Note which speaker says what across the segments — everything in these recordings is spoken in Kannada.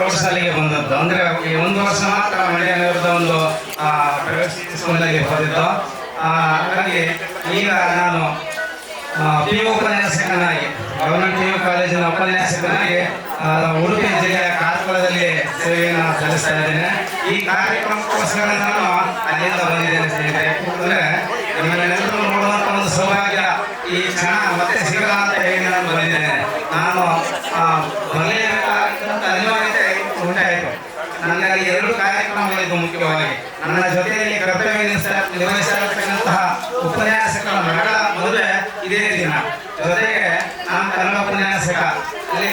Speaker 1: ಪ್ರೌಢಶಾಲೆಗೆ ಬಂದದ್ದು. ಅಂದ್ರೆ ಈ ಒಂದು ವರ್ಷ ಮಾತ್ರ ಮಂಡ್ಯ ನಗರದ ಒಂದು ಪ್ರೈವೇಟ್ ಸ್ಕೂಲ್ನಲ್ಲಿ ಓದಿದ್ದು. ಹಾಗಾಗಿ ಈಗ ನಾನು PU ಉಪನ್ಯಾಸಕನಾಗಿ ಗವರ್ಮೆಂಟ್ PU ಕಾಲೇಜಿನ ಉಪನ್ಯಾಸಕನಾಗಿ ಉಡುಪಿ ಜಿಲ್ಲೆಯ ಕಾರ್ಕಳದಲ್ಲಿ ಸೇವೆಯನ್ನು ಸಲ್ಲಿಸ್ತಾ ಇದ್ದೇನೆ. ಈ ಕಾರ್ಯಕ್ರಮಕ್ಕೋಸ್ಕರ ನಾನು ಅಲ್ಲಿಂದ ಬಂದಿದ್ದೇನೆ ಸ್ನೇಹಿತರೆ. ಅಂದರೆ ನಿಮ್ಮನ್ನೆಲ್ಲರೂ ನೋಡುವಂಥ ಒಂದು ಸೌಭಾಗ್ಯ ಈ ಕ್ಷಣ ಮತ್ತೆ ಸಿಗಲ್ಲ ಅಂತ ಹೇಳಿ ನಾನು ಬಂದಿದ್ದೇನೆ. ನಾನು ಬರಲೇಬೇಕಾದಂಥ ಅನಿವಾರ್ಯತೆ ಉಂಟಾಯಿತು. ನನಗಾಗಿ 2 ಕಾರ್ಯಕ್ರಮಗಳಿದ್ದು. ಮುಖ್ಯವಾಗಿ ನನ್ನ ಜೊತೆಯಲ್ಲಿ ಕರ್ತವ್ಯ ನಿರ್ವಹಿಸತಕ್ಕಂತಹ ಉಪನ್ಯಾಸಕರ ಮಗಳ ಮದುವೆ ಇದೇ ದಿನ. ಜೊತೆಗೆ ನಾನು ಕನ್ನಡ ಉಪನ್ಯಾಸಕ. ಅಲ್ಲಿ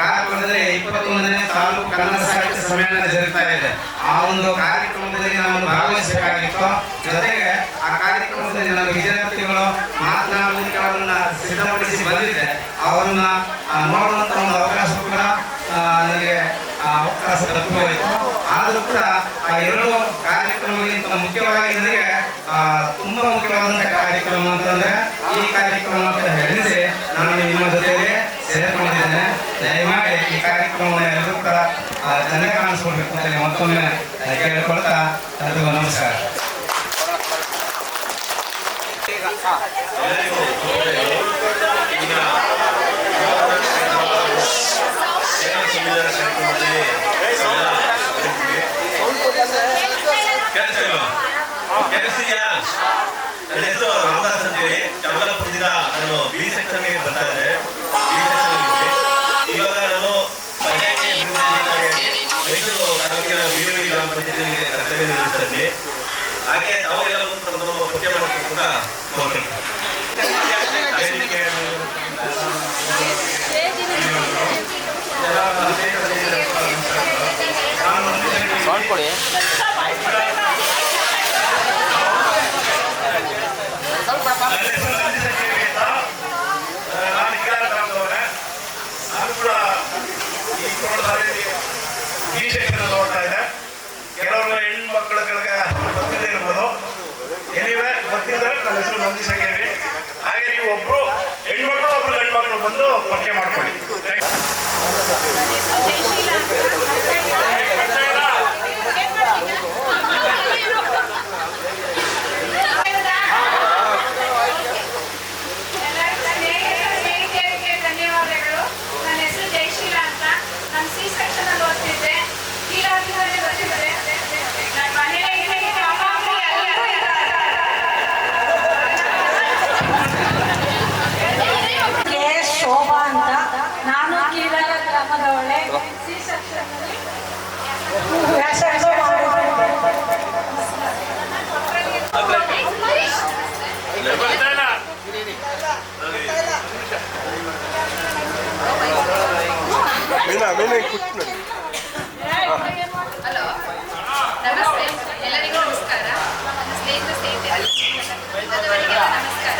Speaker 1: ಕಾರ್ಯಕ್ರಮದಲ್ಲಿ 21ನೇ ತಾಲೂಕು ಕನ್ನಡ ಸಾಹಿತ್ಯ ಸಮ್ಮೇಳನ ಜರುಗ್ತಾ ಇದೆ. ಆ ಒಂದು ಕಾರ್ಯಕ್ರಮದಲ್ಲಿ ನಾನು ಭಾಗವಹಿಸಬೇಕಾಗಿತ್ತು. ಜೊತೆಗೆ ಆ ಕಾರ್ಯಕ್ರಮದಲ್ಲಿ ನನ್ನ ವಿದ್ಯಾರ್ಥಿಗಳು ಮಾತನಾಡುವುದನ್ನ ಸಿದ್ಧಪಡಿಸಿ ಬಂದಿದೆ. ಅವರನ್ನ ನೋಡುವಂತ ಒಂದು ಅವಕಾಶ ಕೂಡ ನನಗೆ ಅವಕಾಶ ತಪ್ಪಿಹೋಯಿತು. ಆದರೂ ಕೂಡ ಆ 2 ಕಾರ್ಯಕ್ರಮಗಳಿಗಿಂತ ಮುಖ್ಯವಾಗಿ ನನಗೆ ತುಂಬಾ ಮುಖ್ಯವಾದಂತಹ ಕಾರ್ಯಕ್ರಮ ಅಂತಂದ್ರೆ ಈ ಕಾರ್ಯಕ್ರಮ ಅಂತ ಹೇಳಿಸಿ ನಾನು ನಿಮ್ಮ ಜೊತೆಯಲ್ಲಿ ಸೇರ್ಕೊಂಡಿದ್ದೇನೆ. ದಯಮಾಡಿ ಈ ಕಾರ್ಯಕ್ರಮವನ್ನು ಎಲ್ಲರೂ ಕೂಡ ಚೆನ್ನಾಗಿ ಕಾಣಿಸ್ಕೊಳ್ಬೇಕು ಅಂತ ಮತ್ತೊಮ್ಮೆ ಕೇಳಿಕೊಳ್ತಾ ಎಲ್ಲರಿಗೂ ನಮಸ್ಕಾರ.
Speaker 2: ನನ್ನ ಹೆಸರು ರಾಮದಾಸ್ ಅಂತೇಳಿ ಚಮಲಾಪುರದಿಂದ ನಾನು B ಸೆಕ್ಷನ್ಗೆ ಬರ್ತಾ ಇದ್ದೆ. ಇವಾಗ ನಾನು ಮೈಸೂರು ತಾಲೂಕಿನ ಬೀರೂರು ಗ್ರಾಮ ಪಂಚಾಯತಿಗೆ ಕರ್ತವ್ಯ ನಿರ್ವಹಿಸ್ತಾ ಇದ್ದೀನಿ. ಹಾಗೆ ತಾವೆಲ್ಲ ಪರಿಚಯ ಮಾಡಬೇಕು ಅಂತ ಕೋರ್ತೀನಿ. ಈ ಸೆಕ್ಷನ್ ನೋಡ್ತಾ ಇದೆ. ಕೆಲವರು ಹೆಣ್ಮಕ್ಳ ಕೆಳಗೆ ಗೊತ್ತಿದೆ ಇರ್ಬೋದು. ಎನಿವೆ ಗೊತ್ತಿದ್ರೆ ನನ್ನ ಹೆಸರು ನಂದೀಶ್ ಆಗೇವಿ. ಹಾಗೆ ನೀವು ಒಬ್ರು ಹೆಣ್ಮಕ್ಳು ಒಬ್ರು ಗಂಡು ಮಕ್ಕಳು ಬಂದು ಪರಿಚಯ ಮಾಡ್ಕೊಳ್ಳಿ.
Speaker 3: ಹಲೋ, ನಮಸ್ತೆ. ಎಲ್ಲರಿಗೂ ನಮಸ್ಕಾರ. ನನ್ನ ಸ್ನೇಹಿತರಿಗೆ ನಮಸ್ಕಾರ.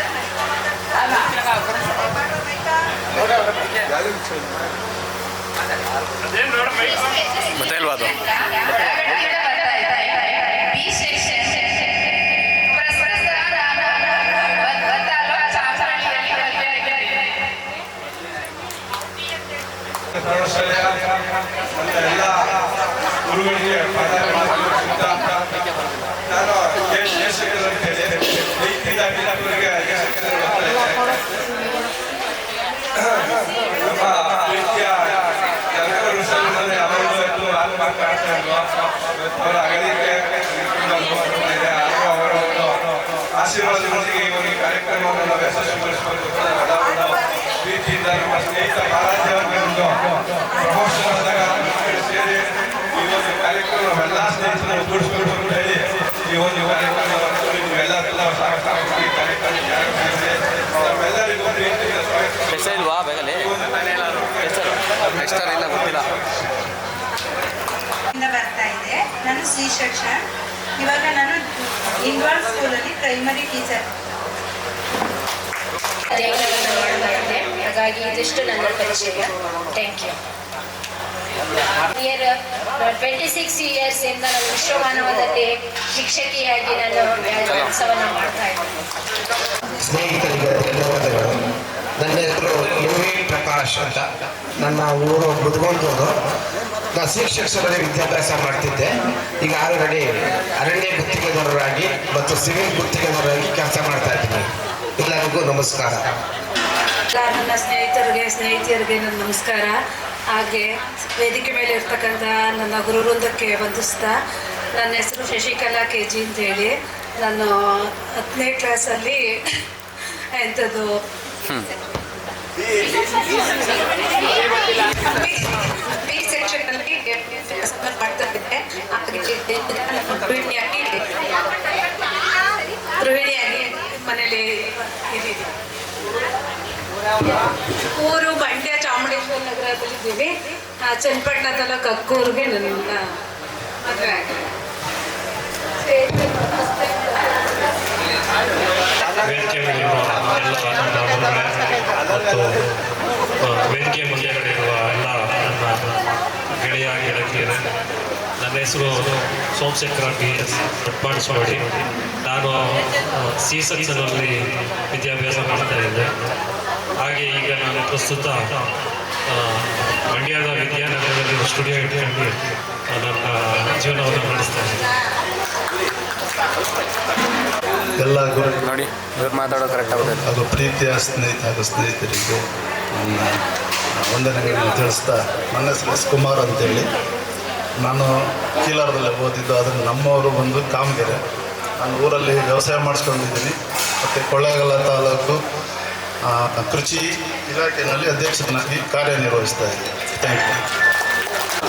Speaker 4: ಎಲ್ಲ ಗುರುಗಳಿಗೆ ನಾನು ನಮ್ಮ ಪ್ರೀತಿಯ ಅವರ ಅಗಲಿಕೆ ಅವರ ಆಶೀರ್ವಾದದೊಂದಿಗೆ ಈ ಒಂದು ಕಾರ್ಯಕ್ರಮವನ್ನು ನಾವು ಯಶಸ್ವಿಗೊಳಿಸಬೇಕು. ಪ್ರೀತಿಯಿಂದ ನಮ್ಮ ಸ್ನೇಹಿತ ಆರಾಧ್ಯವರ್ಗವನ್ನು ಪ್ರಮೋಷನ್ ಸೇರಿ ಈ ಒಂದು ಕಾರ್ಯಕ್ರಮ ನಾವೆಲ್ಲ ಸ್ನೇಹಿತರನ್ನು ಒಗ್ಗೂಡಿಸಬೇಕು ಅಂತ ಹೇಳಿ ಈ ಒಂದು ನೀವೆಲ್ಲ ನಮ್ಮೆಲ್ಲರಿಗೂ ಪ್ರೀತಿಯಿಂದ
Speaker 5: ಬರ್ತಾ ಇದೆ. ನಾನು ಸಿ ಸೆಕ್ಷನ್. ಇವಾಗ ನಾನು ಇಂಗ್ವಾಲ್ ಸ್ಕೂಲಲ್ಲಿ ಪ್ರೈಮರಿ ಟೀಚರ್.
Speaker 3: ಹಾಗಾಗಿ ಇದಿಷ್ಟು ನನ್ನ ಪರಿಚಯ. Thank you. 26 ಇಯರ್ಸ್ ಇಂದ ನಾನು ವಿಶ್ವಮಾನವದಲ್ಲಿ ಶಿಕ್ಷಕಿಯಾಗಿ ನಾನು ಕೆಲಸವನ್ನು ಮಾಡ್ತಾ ಇದ್ದೀನಿ.
Speaker 6: ಸ್ನೇಹಿತರಿಗೆ ಧನ್ಯವಾದಗಳು. ನನ್ನ ಹೆಸರು MV ಪ್ರಕಾಶ್ ಅಂತ. ನನ್ನ ಊರು ಬುದ್ಗೊಂಡೂರು. ನಾನು ಶಿಕ್ಷಕರಲ್ಲಿ ವಿದ್ಯಾಭ್ಯಾಸ ಮಾಡ್ತಿದ್ದೆ. ಈಗ ಆಲ್ರೆಡಿ ಅರಣ್ಯ ಗುತ್ತಿಗೆದಾರರಾಗಿ ಮತ್ತು ಸಿವಿಲ್ ಗುತ್ತಿಗೆದಾರರಾಗಿ ಕೆಲಸ ಮಾಡ್ತಾ ಇದ್ದೀನಿ. ಎಲ್ಲರಿಗೂ ನಮಸ್ಕಾರ.
Speaker 5: ನನ್ನ ಸ್ನೇಹಿತಿಯರಿಗೆ ನನ್ನ ನಮಸ್ಕಾರ. ಹಾಗೆ ವೇದಿಕೆ ಮೇಲೆ ಇರ್ತಕ್ಕಂಥ ನನ್ನ ಗುರುವೃಂದಕ್ಕೆ ವಂದಿಸ್ತಾ, ನನ್ನ ಹೆಸರು ಶಶಿಕಲಾ KG ಅಂತೇಳಿ. ನಾನು 10ನೇ ಕ್ಲಾಸಲ್ಲಿ ಎಂಥದ್ದು ಬಿ ಸೆಕ್ಷನ್ನಲ್ಲಿ ಮಾಡ್ತಾ ಇದ್ದೆ. ಗೃಹಿಣಿಯಾಗಿ ಮನೇಲಿ ಇದ್ದೀವಿ. ಊರು ಮಂಡ್ಯ ಚಾಮುಂಡೇಶ್ವರಿ ನಗರದಲ್ಲಿದ್ದೀವಿ. ಚನ್ನಪಟ್ಟಣ ತಾಲೂಕು ಅಕ್ಕೂರಿಗೆ ನನ್ನ ಮದುವೆ ಆಗಿದೆ.
Speaker 7: ವೇದಿಕೆ ಮೇಲಿರುವ ಎಲ್ಲ ನನ್ನ ಗುರುಗಳೇ ಮತ್ತು ವೇದಿಕೆ ಮುಂದೆಗಳಿರುವ ಎಲ್ಲ ನನ್ನ ಗೆಳೆಯ ಗೆಳತಿಯರೇ, ನನ್ನ ಹೆಸರು ಸೋಮಶೇಖರ PS ದೊಡ್ಡಪಾಡಿಸ್ವಾಡಿ. ನಾನು ಸಿ ಸೆಕ್ಷನಲ್ಲಿ ವಿದ್ಯಾಭ್ಯಾಸ ಮಾಡ್ತಾ ಇದ್ದೆ. ಹಾಗೆ ಈಗ ನಾನು ಪ್ರಸ್ತುತ ಮಂಡ್ಯದ ವಿದ್ಯಾನಗರದಲ್ಲಿ ಸ್ಟುಡಿಯೋ ಇಟ್ಕೊಂಡು ನನ್ನ ಜೀವನವನ್ನು ನಡೆಸ್ತಾ ಇದ್ದೀನಿ.
Speaker 8: ಎಲ್ಲ ಗುರು
Speaker 9: ನೋಡಿ ಇವ್ರು ಮಾತಾಡೋ ಕರೆಕ್ಟ್ ಆಗುತ್ತೆ.
Speaker 8: ಹಾಗೂ ಪ್ರೀತಿಯ ಸ್ನೇಹಿತರಿಗೂ ನನ್ನ ವಂದನೆಗಳನ್ನು ತಿಳಿಸ್ತಾ, ನನ್ನ ಹೆಸರು S. ಕುಮಾರ್ ಅಂತೇಳಿ. ನಾನು ಕೀಲಾರದಲ್ಲಿ ಓದಿದ್ದು. ಅದನ್ನು ನಮ್ಮವರು ಬಂದು ಕಾಮಗೆರೆ. ನಾನು ಊರಲ್ಲಿ ವ್ಯವಸಾಯ ಮಾಡಿಸ್ಕೊಂಡಿದ್ದೀನಿ. ಮತ್ತು ಕೊಳ್ಳೇಗಾಲ ತಾಲೂಕು ಕೃಷಿ ಇಲಾಖೆಯಲ್ಲಿ ಅಧ್ಯಕ್ಷನಾಗಿ ಕಾರ್ಯನಿರ್ವಹಿಸ್ತಾ ಇದ್ದೀನಿ. Thank you.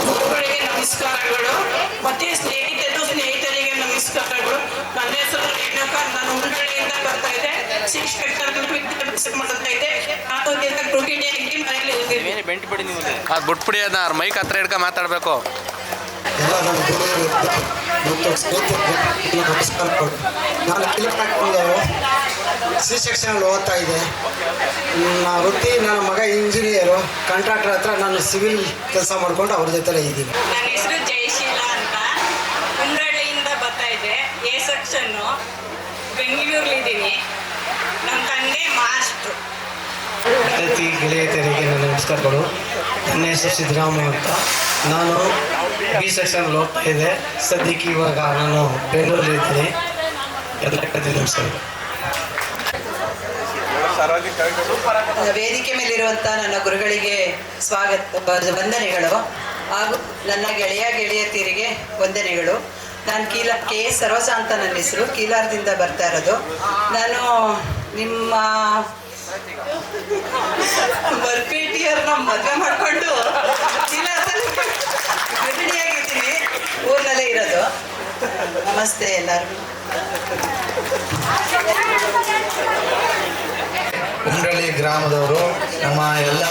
Speaker 10: ಗುರುಗಳಿಗೆ ನಮಸ್ಕಾರಗಳು. ಮತ್ತೆ ಸ್ನೇಹಿತರಿಗೆ ನಮಸ್ಕಾರಗಳು. ನನ್ನ ಹೆಸರು ರೇಣುಕಾ. ನಾನು ಹುಡುಗಡೆಯಿಂದ ಬರ್ತಾ ಇದ್ದೆ. ಶಿಕ್ಷಕರಲ್ಲಿ ವಿದ್ಯಾಭ್ಯಾಸ ಮಾಡ್ತಾ ಇದ್ದೆ. ನಾನು ಗೃಹಿಣಿಯಾಗಿ ಮನೆಯಲ್ಲಿ ಇರ್ತೀನಿ.
Speaker 9: ಅದು ಬಿಟ್ಬಿಡಿ, ಅದನ್ನ ಅವ್ರ ಮೈಕ್ ಹತ್ರ ಹಿಡ್ಕೊಂಡು ಮಾತಾಡಬೇಕು.
Speaker 6: ಎಲ್ಲ ನನ್ನ ಗುರುಗಳು ಮತ್ತು ಸ್ನೇಹಿತರಿಗೆ ನಮಸ್ಕಾರಗಳು. ನಾನು ಕಿಲಪಾಟ್ನಲ್ಲಿ ಸಿ ಸೆಕ್ಷನಲ್ಲಿ ಓದ್ತಾ ಇದ್ದೆ. ನನ್ನ ವೃತ್ತಿ, ನನ್ನ ಮಗ ಇಂಜಿನಿಯರು. ಕಾಂಟ್ರಾಕ್ಟರ್ ಹತ್ರ ನಾನು ಸಿವಿಲ್ ಕೆಲಸ ಮಾಡಿಕೊಂಡು ಅವ್ರ ಜೊತೆಲೇ ಇದ್ದೀನಿ.
Speaker 10: ನನ್ನ ಹೆಸರು ಜಯಶೀಲ ಅಂತ. ಹುಂಡಳ್ಳಿಯಿಂದ ಬರ್ತಾ ಇದ್ದೆ. A ಸೆಕ್ಷನ್ನು ಬೆಂಗಳೂರಲ್ಲಿದ್ದೀನಿ. ನಮ್ಮ ತಂದೆ ಮಾಸ್ಟ್ರು.
Speaker 6: ಗೆಳೆಯರಿಗೆ ನನ್ನ ನಮಸ್ಕಾರಗಳು. ನನ್ನ ಹೆಸರು ಸಿದ್ದರಾಮ ಅಂತ. ನಾನು B ಸೆಕ್ಷನಲ್ಲಿ ಓದ್ತಾ ಇದ್ದೆ. ಸದ್ಯಕ್ಕೆ ಇವಾಗ ನಾನು ಬೆಂಗಳೂರಲ್ಲಿದ್ದೀನಿ. ಎಲ್ಲರಿಗೂ ನಮಸ್ಕಾರ.
Speaker 5: ವೇದಿಕೆ ಮೇಲಿರುವಂಥ ನನ್ನ ಗುರುಗಳಿಗೆ ವಂದನೆಗಳು ಹಾಗೂ ನನ್ನ ಗೆಳೆಯತಿಯರಿಗೆ ವಂದನೆಗಳು. ನಾನು KS ಸರೋಜ ಅಂತ ನನ್ನ ಹೆಸರು. ಕೀಲಾರದಿಂದ ಬರ್ತಾ ಇರೋದು. ನಾನು ನಿಮ್ಮ ಬರ್ಪೇಟಿಯವ್ರನ್ನ ಮದುವೆ ಮಾಡಿಕೊಂಡು ಕೀಲಾರದಲ್ಲಿ ಗೃಹಿಣಿಯಾಗಿದ್ದೀನಿ. ಊರಿನಲ್ಲೇ ಇರೋದು. ನಮಸ್ತೆ ಎಲ್ಲರಿಗೂ.
Speaker 11: ಹುಂಡಳ್ಳಿ ಗ್ರಾಮದವರು. ನಮ್ಮ ಎಲ್ಲ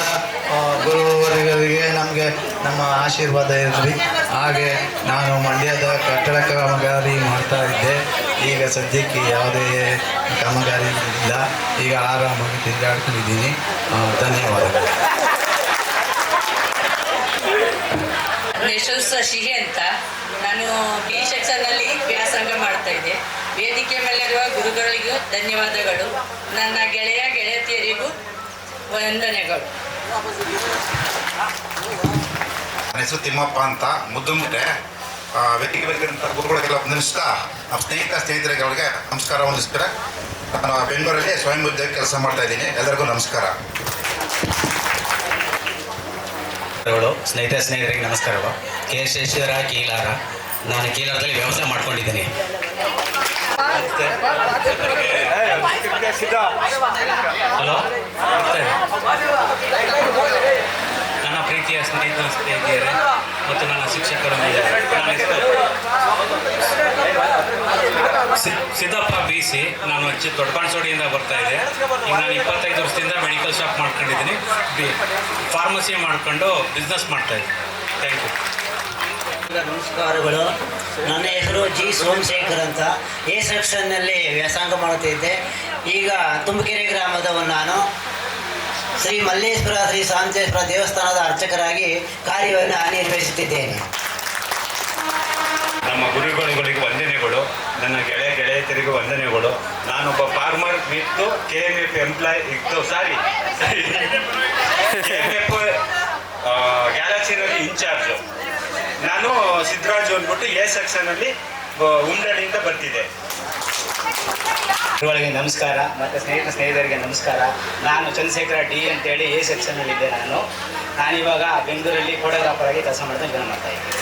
Speaker 11: ಗುರುವರಿಗೆ ನಮಗೆ ನಮ್ಮ ಆಶೀರ್ವಾದ ಇರಲಿ. ಹಾಗೆ ನಾನು ಮಂಡ್ಯದ ಕಟ್ಟಡ ಕಾಮಗಾರಿ ಮಾಡ್ತಾ ಇದ್ದೆ. ಈಗ ಸದ್ಯಕ್ಕೆ ಯಾವುದೇ ಕಾಮಗಾರಿ ಇಲ್ಲ. ಈಗ ಆರಾಮಾಗಿ ತಿರುಗಾಡ್ಕೊಂಡಿದ್ದೀನಿ. ಧನ್ಯವಾದಗಳು.
Speaker 5: ನನ್ನ ಹೆಸರು ಶಶಿ ಅಂತ. ನಾನು B ಸೆಕ್ಷನ್ನಲ್ಲಿ ವ್ಯಾಸಂಗ ಮಾಡ್ತಾ ಇದ್ದೆ. ವೇದಿಕೆ ಮೇಲಿರುವ ಗುರುಗಳಿಗೂ ಧನ್ಯವಾದಗಳು. ನನ್ನ ಗೆಳತಿಯರಿಗೂ ವಂದನೆಗಳು.
Speaker 12: ನನ್ನ ಹೆಸರು ತಿಮ್ಮಪ್ಪ ಅಂತ, ಮುದ್ದುಮುಟ್ಟೆ. ವೇದಿಕೆ ಬೇಕಿರುವಂಥ ಗುರುಗಳಿಗೆಲ್ಲ ವಂದಿಸ್ತಾ, ನಮ್ಮ ಸ್ನೇಹಿತರಿಗೆ ನಮಸ್ಕಾರ ವಂದಿಸ್ತಾರೆ. ನಾನು ಬೆಂಗಳೂರಲ್ಲಿ ಸ್ವಯಂ ಉದ್ಯೋಗ ಕೆಲಸ ಮಾಡ್ತಾ ಇದ್ದೀನಿ. ಎಲ್ಲರಿಗೂ ನಮಸ್ಕಾರ.
Speaker 1: ಸ್ನೇಹಿತರಿಗೆ ನಮಸ್ಕಾರಗಳು. KS ಶೇಷರ, ಕೀಲಾರ. ನಾನು ಕೀಲಾರದಲ್ಲಿ ವ್ಯವಸಾಯ ಮಾಡ್ಕೊಂಡಿದ್ದೀನಿ. ಹಲೋ, ನನ್ನ ಪ್ರೀತಿಯ ಸ್ನೇಹಿತರೆ ಮತ್ತು ನನ್ನ ಶಿಕ್ಷಕರು. ಸಿದ್ದಪ್ಪ BC. ನಾನು ದೊಡ್ಡಪಾಣಸೋಡಿಯಿಂದ ಬರ್ತಾ ಇದ್ದೆ. ಈಗ ನಾನು 25 ವರ್ಷದಿಂದ ಮೆಡಿಕಲ್ ಶಾಪ್ ಮಾಡ್ಕೊಂಡಿದ್ದೀನಿ. ಫಾರ್ಮಸಿ ಮಾಡ್ಕೊಂಡು ಬಿಸ್ನೆಸ್ ಮಾಡ್ತಾ ಇದ್ದೀನಿ. Thank you.
Speaker 13: ನಮಸ್ಕಾರಗಳು. ನನ್ನ ಹೆಸರು G. ಸೋಮಶೇಖರ್ ಅಂತ. A ಸೆಕ್ಷನ್ನಲ್ಲಿ ವ್ಯಾಸಂಗ ಮಾಡುತ್ತಿದ್ದೆ. ಈಗ ತುಮಕೆರೆ ಗ್ರಾಮದವನು. ನಾನು ಶ್ರೀ ಮಲ್ಲೇಶ್ವರ ಶ್ರೀ ಶಾಂತೇಶ್ವರ ದೇವಸ್ಥಾನದ ಅರ್ಚಕರಾಗಿ ಕಾರ್ಯವನ್ನು ನಿರ್ವಹಿಸುತ್ತಿದ್ದೇನೆ.
Speaker 7: ನಮ್ಮ ಗುರುಗಳಿಗೆ ವಂದನೆಗಳು. ನನ್ನ ಗೆಳೆಯತಿರಿಗೂ ವಂದನೆಗಳು. ನಾನೊಬ್ಬ ಫಾರ್ಮರ್ ವಿತ್ತು KMF ಎಂಪ್ಲಾಯ್ ಇತ್ತು. KMF ಗ್ಯಾಲಕ್ಸಿನಲ್ಲಿ ಇನ್ಚಾರ್ಜು. ನಾನು ಸಿದ್ದರಾಜು ಅಂದ್ಬಿಟ್ಟು ಎ ಸೆಕ್ಷನಲ್ಲಿ ಉಂಡಳಿಯಿಂದ ಬರ್ತಿದ್ದೆ.
Speaker 13: ಗುರುಗಳಿಗೆ ನಮಸ್ಕಾರ ಮತ್ತು ಸ್ನೇಹಿತರಿಗೆ ನಮಸ್ಕಾರ. ನಾನು ಚಂದ್ರಶೇಖರ ಡಿ ಅಂತೇಳಿ ಎ ಸೆಕ್ಷನಲ್ಲಿದ್ದೆ. ನಾನಿವಾಗ ಬೆಂಗಳೂರಲ್ಲಿ ಫೋಟೋಗ್ರಾಫರ್ ಆಗಿ ಕೆಲಸ ಮಾಡ್ತಾ ಜೀವನ ಮಾಡ್ತಾ ಇದ್ದೀನಿ.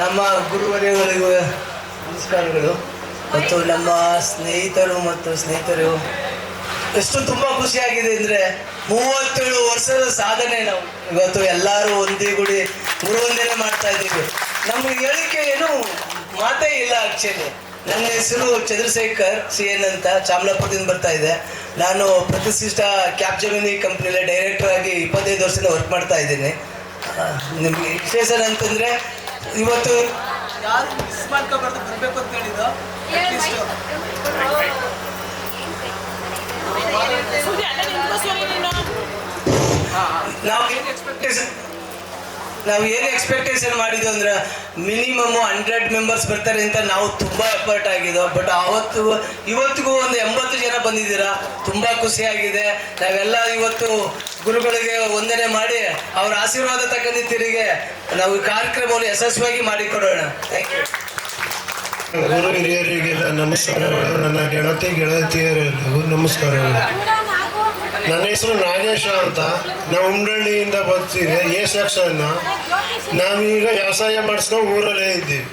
Speaker 11: ನಮ್ಮ ಗುರುವರೆಯವರಿಗೂ ನಮಸ್ಕಾರಗಳು. ಮತ್ತು ನಮ್ಮ ಸ್ನೇಹಿತರು ಎಷ್ಟು ತುಂಬ ಖುಷಿಯಾಗಿದೆ ಅಂದರೆ 37 ವರ್ಷದ ಸಾಧನೆ. ನಾವು ಇವತ್ತು ಎಲ್ಲರೂ ಒಂದಿಗೂಡಿ ಗುರುವಂದನೆ ಮಾಡ್ತಾ ಇದ್ದೀವಿ. ನಮಗೆ ಹೇಳಿಕೆ ಏನು ಮಾತೇ ಇಲ್ಲ. ಆ್ಯಕ್ಚುಲಿ ನನ್ನ ಹೆಸರು ಚಂದ್ರಶೇಖರ್ CN ಅಂತ, ಚಾಮಲಾಪುರದಿಂದ ಬರ್ತಾ ಇದೆ. ನಾನು ಪ್ರತಿಷ್ಠಿತ ಕ್ಯಾಪ್ಜೆಮಿನಿ ಕಂಪ್ನಿಯಲ್ಲಿ ಡೈರೆಕ್ಟರ್ ಆಗಿ 25 ವರ್ಷದಿಂದ ವರ್ಕ್ ಮಾಡ್ತಾ ಇದ್ದೀನಿ. ನಿಮಗೆ ವಿಶೇಷ ಅಂತಂದರೆ ಇವತ್ತು ಯಾರು ಮಿಸ್ ಮಾಡ್ಕೋಬಾರ್ದು ಬರಬೇಕು ಅಂತ ಹೇಳಿದ್ದು. ನಾವು ಏನು ಎಕ್ಸ್ಪೆಕ್ಟೇಷನ್ ಮಾಡಿದ್ವು ಅಂದ್ರೆ ಮಿನಿಮಮ್ 100 ಮೆಂಬರ್ಸ್ ಬರ್ತಾರೆ ಅಂತ ನಾವು ತುಂಬ ಎಫರ್ಟ್ ಆಗಿದ್ದೋ. ಬಟ್ ಇವತ್ತಿಗೂ ಒಂದು 80 ಜನ ಬಂದಿದ್ದೀರಾ. ತುಂಬ ಖುಷಿಯಾಗಿದೆ. ನಾವೆಲ್ಲ ಇವತ್ತು ಗುರುಗಳಿಗೆ ವಂದನೆ ಮಾಡಿ ಅವರ ಆಶೀರ್ವಾದ ತಗೊಂಡಿದ್ದೀರಿಗೆ ನಾವು ಈ ಕಾರ್ಯಕ್ರಮವನ್ನು ಯಶಸ್ವಿಯಾಗಿ ಮಾಡಿಕೊಡೋಣ. Thank you.
Speaker 14: ಗುರು ಹಿರಿಯರಿಗೆಲ್ಲ ನಮಸ್ಕಾರಗಳು. ನನ್ನ ಗೆಳತಿಯರಿಗೂ ನಮಸ್ಕಾರಗಳು. ನನ್ನ ಹೆಸರು ನಾಗೇಶ ಅಂತ. ನಾವು ಉಂಡಳ್ಳಿಯಿಂದ ಬರ್ತೀವಿ. A section. ನಾವೀಗ ವ್ಯವಸಾಯ ಮಾಡಿಸ್ಕೊಂಡು ಊರಲ್ಲೇ ಇದ್ದೀವಿ.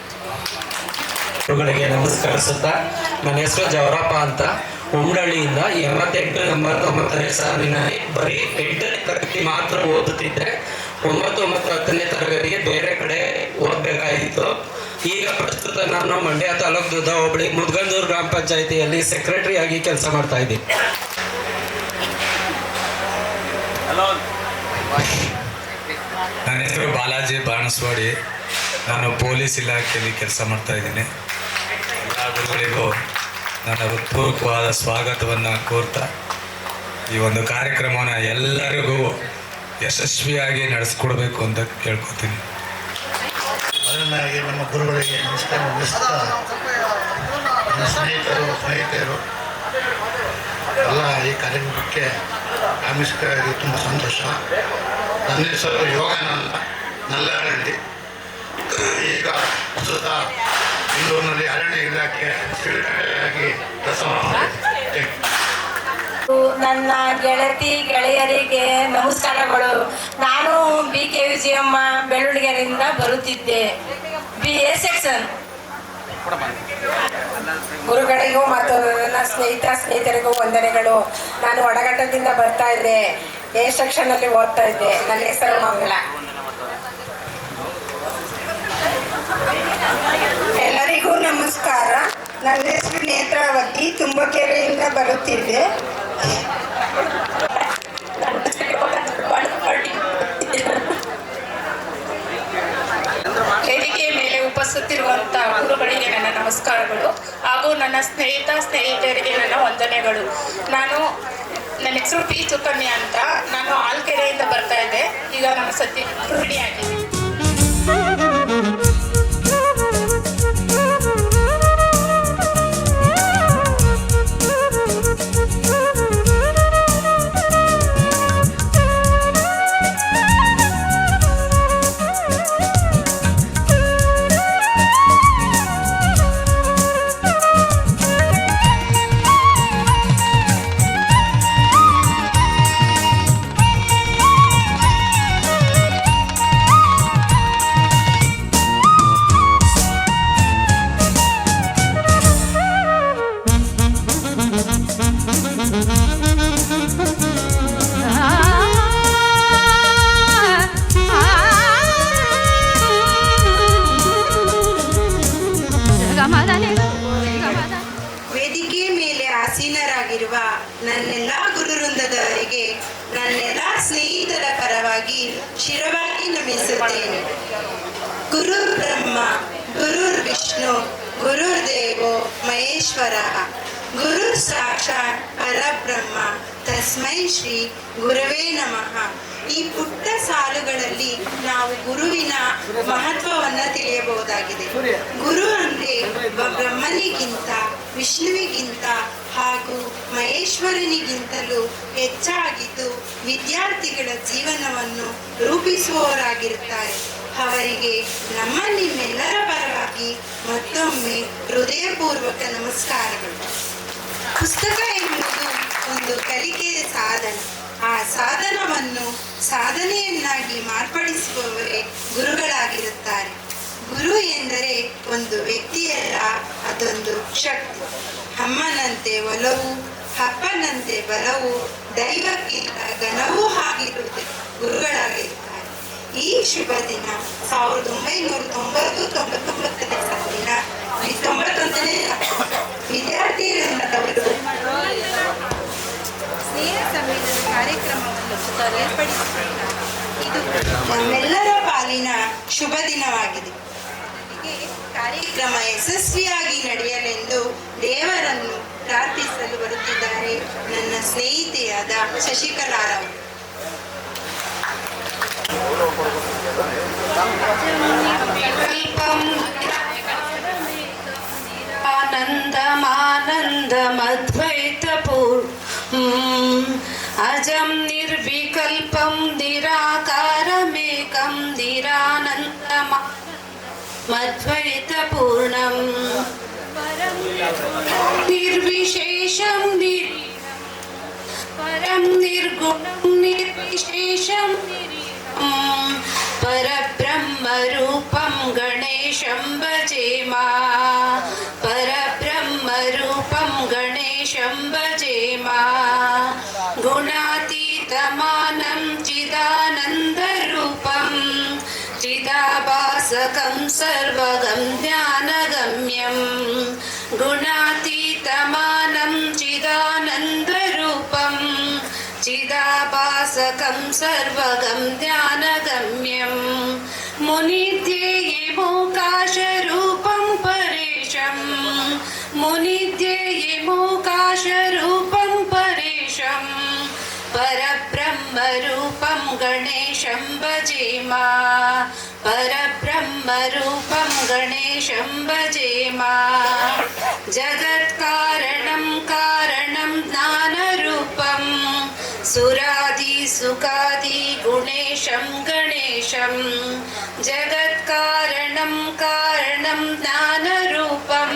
Speaker 15: ಗುರುಗಳಿಗೆ ನಮಸ್ಕರಿಸುತ್ತಾ, ನನ್ನ ಹೆಸರು ಜವರಪ್ಪ ಅಂತ. ಉಂಡಳ್ಳಿಯಿಂದ 88-89 ಸಾಲಿನಲ್ಲಿ ಬರೀ 8ನೇ ತರಗತಿ ಮಾತ್ರ ಓದುತ್ತಿದ್ದೆ. 9 ಮತ್ತು 10ನೇ ತರಗತಿಗೆ ಬೇರೆ ಕಡೆ ಓದಬೇಕಾಗಿತ್ತು. ಈಗ ಪ್ರಸ್ತುತ ನಾನು ಮಂಡ್ಯ ತಾಲೂಕು ದುದ್ದ ಹೋಬಳಿ ಮುದ್ಗಂದೂರು ಗ್ರಾಮ ಪಂಚಾಯಿತಿಯಲ್ಲಿ ಸೆಕ್ರೆಟರಿ ಆಗಿ ಕೆಲಸ ಮಾಡ್ತಾ ಇದ್ದೀನಿ.
Speaker 16: ನನ್ನ ಹೆಸರು ಬಾಲಾಜಿ ಬಾಣಸ್ವಾಡಿ. ನಾನು ಪೊಲೀಸ್ ಇಲಾಖೆಯಲ್ಲಿ ಕೆಲಸ ಮಾಡ್ತಾ ಇದ್ದೀನಿ. ಎಲ್ಲ ಗುರುಗಳಿಗೂ ನನ್ನ ಹೃತ್ಪೂರ್ವಕವಾದ ಸ್ವಾಗತವನ್ನು ಕೋರ್ತಾ ಈ ಒಂದು ಕಾರ್ಯಕ್ರಮವನ್ನು ಎಲ್ಲರಿಗೂ ಯಶಸ್ವಿಯಾಗಿ ನಡೆಸ್ಕೊಡ್ಬೇಕು ಅಂತ ಕೇಳ್ಕೊತೀನಿ.
Speaker 8: ಅದನ್ನಾಗಿ ನಮ್ಮ ಗುರುಗಳಿಗೆ ನಮಸ್ಕಾರ ನಡೆಸ್ತಾ, ನನ್ನ ಸ್ನೇಹಿತರು ಎಲ್ಲ ಈ ಕಾರ್ಯಕ್ರಮಕ್ಕೆ ಆಗಮಿಸಿದ್ದು ತುಂಬ ಸಂತೋಷ. ನನ್ನ ಹೆಸರು ಯೋಗಾನಂದ ನಲ್ಲಹಳ್ಳಿ. ಈಗ ಪ್ರಸ್ತುತ ಬೆಂಗಳೂರಿನಲ್ಲಿ ಅರಣ್ಯ ಇಲಾಖೆ ಆಗಿ ಕೆಲಸ ಮಾಡ್ತಾರೆ.
Speaker 3: ನನ್ನ ಗೆಳೆಯರಿಗೆ ನಮಸ್ಕಾರಗಳು. ನಾನು BKVGM ಬೆಳ್ಳುಳ್ಳಿಗೆರೆಯಿಂದ ಬರುತ್ತಿದ್ದೆ. BA section. ಗುರುಗಳಿಗೂ ಮತ್ತು ನನ್ನ ಸ್ನೇಹಿತರಿಗೂ ವಂದನೆಗಳು. ನಾನು ಒಡಗಟ್ಟದಿಂದ ಬರ್ತಾ ಇದ್ದೆ. A ಸೆಕ್ಷನ್ ಅಲ್ಲಿ ಓದ್ತಾ ಇದ್ದೆ. ನನ್ನ ಹೆಸರು ಮಂಗಳ. ಎಲ್ಲರಿಗೂ ನಮಸ್ಕಾರ. ನನ್ನ ಹೆಸರು ನೇತ್ರಾವತಿ, ತುಂಬಕೆರೆಯಿಂದ ಬರುತ್ತಿದ್ದೆ. ವೇದಿಕೆಯ ಮೇಲೆ ಉಪಸ್ಥಿತಿರುವಂತಹ ಗುರುಗಳಿಗೆ ನನ್ನ ನಮಸ್ಕಾರಗಳು ಹಾಗೂ ನನ್ನ ಸ್ನೇಹಿತರಿಗೆ ನನ್ನ ವಂದನೆಗಳು. ನನ್ನ ಹೆಸರು P ಸುಕನ್ಯಾ ಅಂತ. ನಾನು ಆಲ್ಕೆರೆಯಿಂದ ಬರ್ತಾ ಇದ್ದೆ. ಈಗ ನಾನು ಸದ್ಯ ಗೃಹಿಣಿಯಾಗಿದ್ದೀನಿ.
Speaker 5: ವೇದಿಕೆಯ ಮೇಲೆ ಆಸೀನರಾಗಿರುವ ನನ್ನೆಲ್ಲ ಗುರುವೃಂದದವರಿಗೆ ನನ್ನೆಲ್ಲ ಸ್ನೇಹಿತರ ಪರವಾಗಿ ಶಿರವಾಗಿ ನಮಿಸುತ್ತೇನೆ. ಗುರು ಬ್ರಹ್ಮ, ಗುರುರ್ ವಿಷ್ಣು, ಗುರುರ್ದೇವೋ ಮಹೇಶ್ವರ. ಗುರು ಸಾಕ್ಷಾತ್ ಪರಬ್ರಹ್ಮ ತಸ್ಮೈ ಶ್ರೀ ಗುರವೇ ನಮಃ. ಈ ಪುಟ್ಟ ಸಾಲುಗಳಲ್ಲಿ ನಾವು ಗುರುವಿನ ಮಹತ್ವವನ್ನು ತಿಳಿಯಬಹುದಾಗಿದೆ. ಗುರು ಅಂದ್ರೆ ಬ್ರಹ್ಮನಿಗಿಂತ, ವಿಷ್ಣುವಿಗಿಂತ ಹಾಗೂ ಮಹೇಶ್ವರನಿಗಿಂತಲೂ ಹೆಚ್ಚಾಗಿದ್ದು ವಿದ್ಯಾರ್ಥಿಗಳ ಜೀವನವನ್ನು ರೂಪಿಸುವವರಾಗಿರುತ್ತಾರೆ. ಅವರಿಗೆ ನಮ್ಮ ನಿಮ್ಮೆಲ್ಲರ ಪರವಾಗಿ ಮತ್ತೊಮ್ಮೆ ಹೃದಯಪೂರ್ವಕ ನಮಸ್ಕಾರಗಳು. ಪುಸ್ತಕ ಎನ್ನುವುದು ಒಂದು ಕಲಿಕೆಯ ಸಾಧನ. ಆ ಸಾಧನವನ್ನು ಸಾಧನೆಯನ್ನಾಗಿ ಮಾರ್ಪಡಿಸುವವರೇ ಗುರುಗಳಾಗಿರುತ್ತಾರೆ. ಗುರು ಎಂದರೆ ಒಂದು ವ್ಯಕ್ತಿಯಲ್ಲ, ಅದೊಂದು ಶಕ್ತಿ. ಅಮ್ಮನಂತೆ ಒಲವು, ಅಪ್ಪನಂತೆ ಬಲವು, ದೈವಕ್ಕಿಂತ ಘನವೂ ಆಗಿರುವುದು ಗುರುಗಳಾಗಿರುತ್ತಾರೆ. ಈ ಶುಭ ದಿನ 1999ನೇ ಸಾಲಿನ 91ನೇ ವಿದ್ಯಾರ್ಥಿಗಳವರು ಸ್ನೇಹ ಸಮ್ಮೇಳನ ಕಾರ್ಯಕ್ರಮವನ್ನು ಏರ್ಪಡಿಸಿದ್ದಾರೆ. ಇದು ನಮ್ಮೆಲ್ಲರ ಪಾಲಿನ ಶುಭ ದಿನವಾಗಿದೆ. ಕಾರ್ಯಕ್ರಮ ಯಶಸ್ವಿಯಾಗಿ ನಡೆಯಲೆಂದು ದೇವರನ್ನು ಪ್ರಾರ್ಥಿಸಲು ಬರುತ್ತಿದ್ದಾರೆ ನನ್ನ ಸ್ನೇಹಿತೆಯಾದ ಶಶಿಕಲಾರವರು.
Speaker 17: आनन्दमानन्दमद्वैतपूर् अजं निर्विकल्पं निराकारमेकं निरानन्दमद्वैतपूर्णं निर्विशेषं परं निर्गुणं निर्विशेषं परब्रह्मरूपं गणेशं भजेमा. परब्रह्मरूपं गणेशं भजेमा. गुणातीतमानं चिदानन्दरूपं चिदाभासकं सर्वगं ज्ञानगम्यं. गुणातीतमानं चिदानन्दरूपं चिदाभासकं सर्वगं ज्ञानगम्यं. मुनिध्येयमोकाशरूपं परेशं. मुनिध्येयमोकाशरूपं परेशं. परब्रह्मरूपं गणेशं भजेमा. परब्रह्मरूपं गणेशं भजेमा. जगत्कारणं कारणं ज्ञानरूपं सुरादिसुखादि गुणेशं गणेशं. जगत्कारणं कारणं ज्ञानरूपं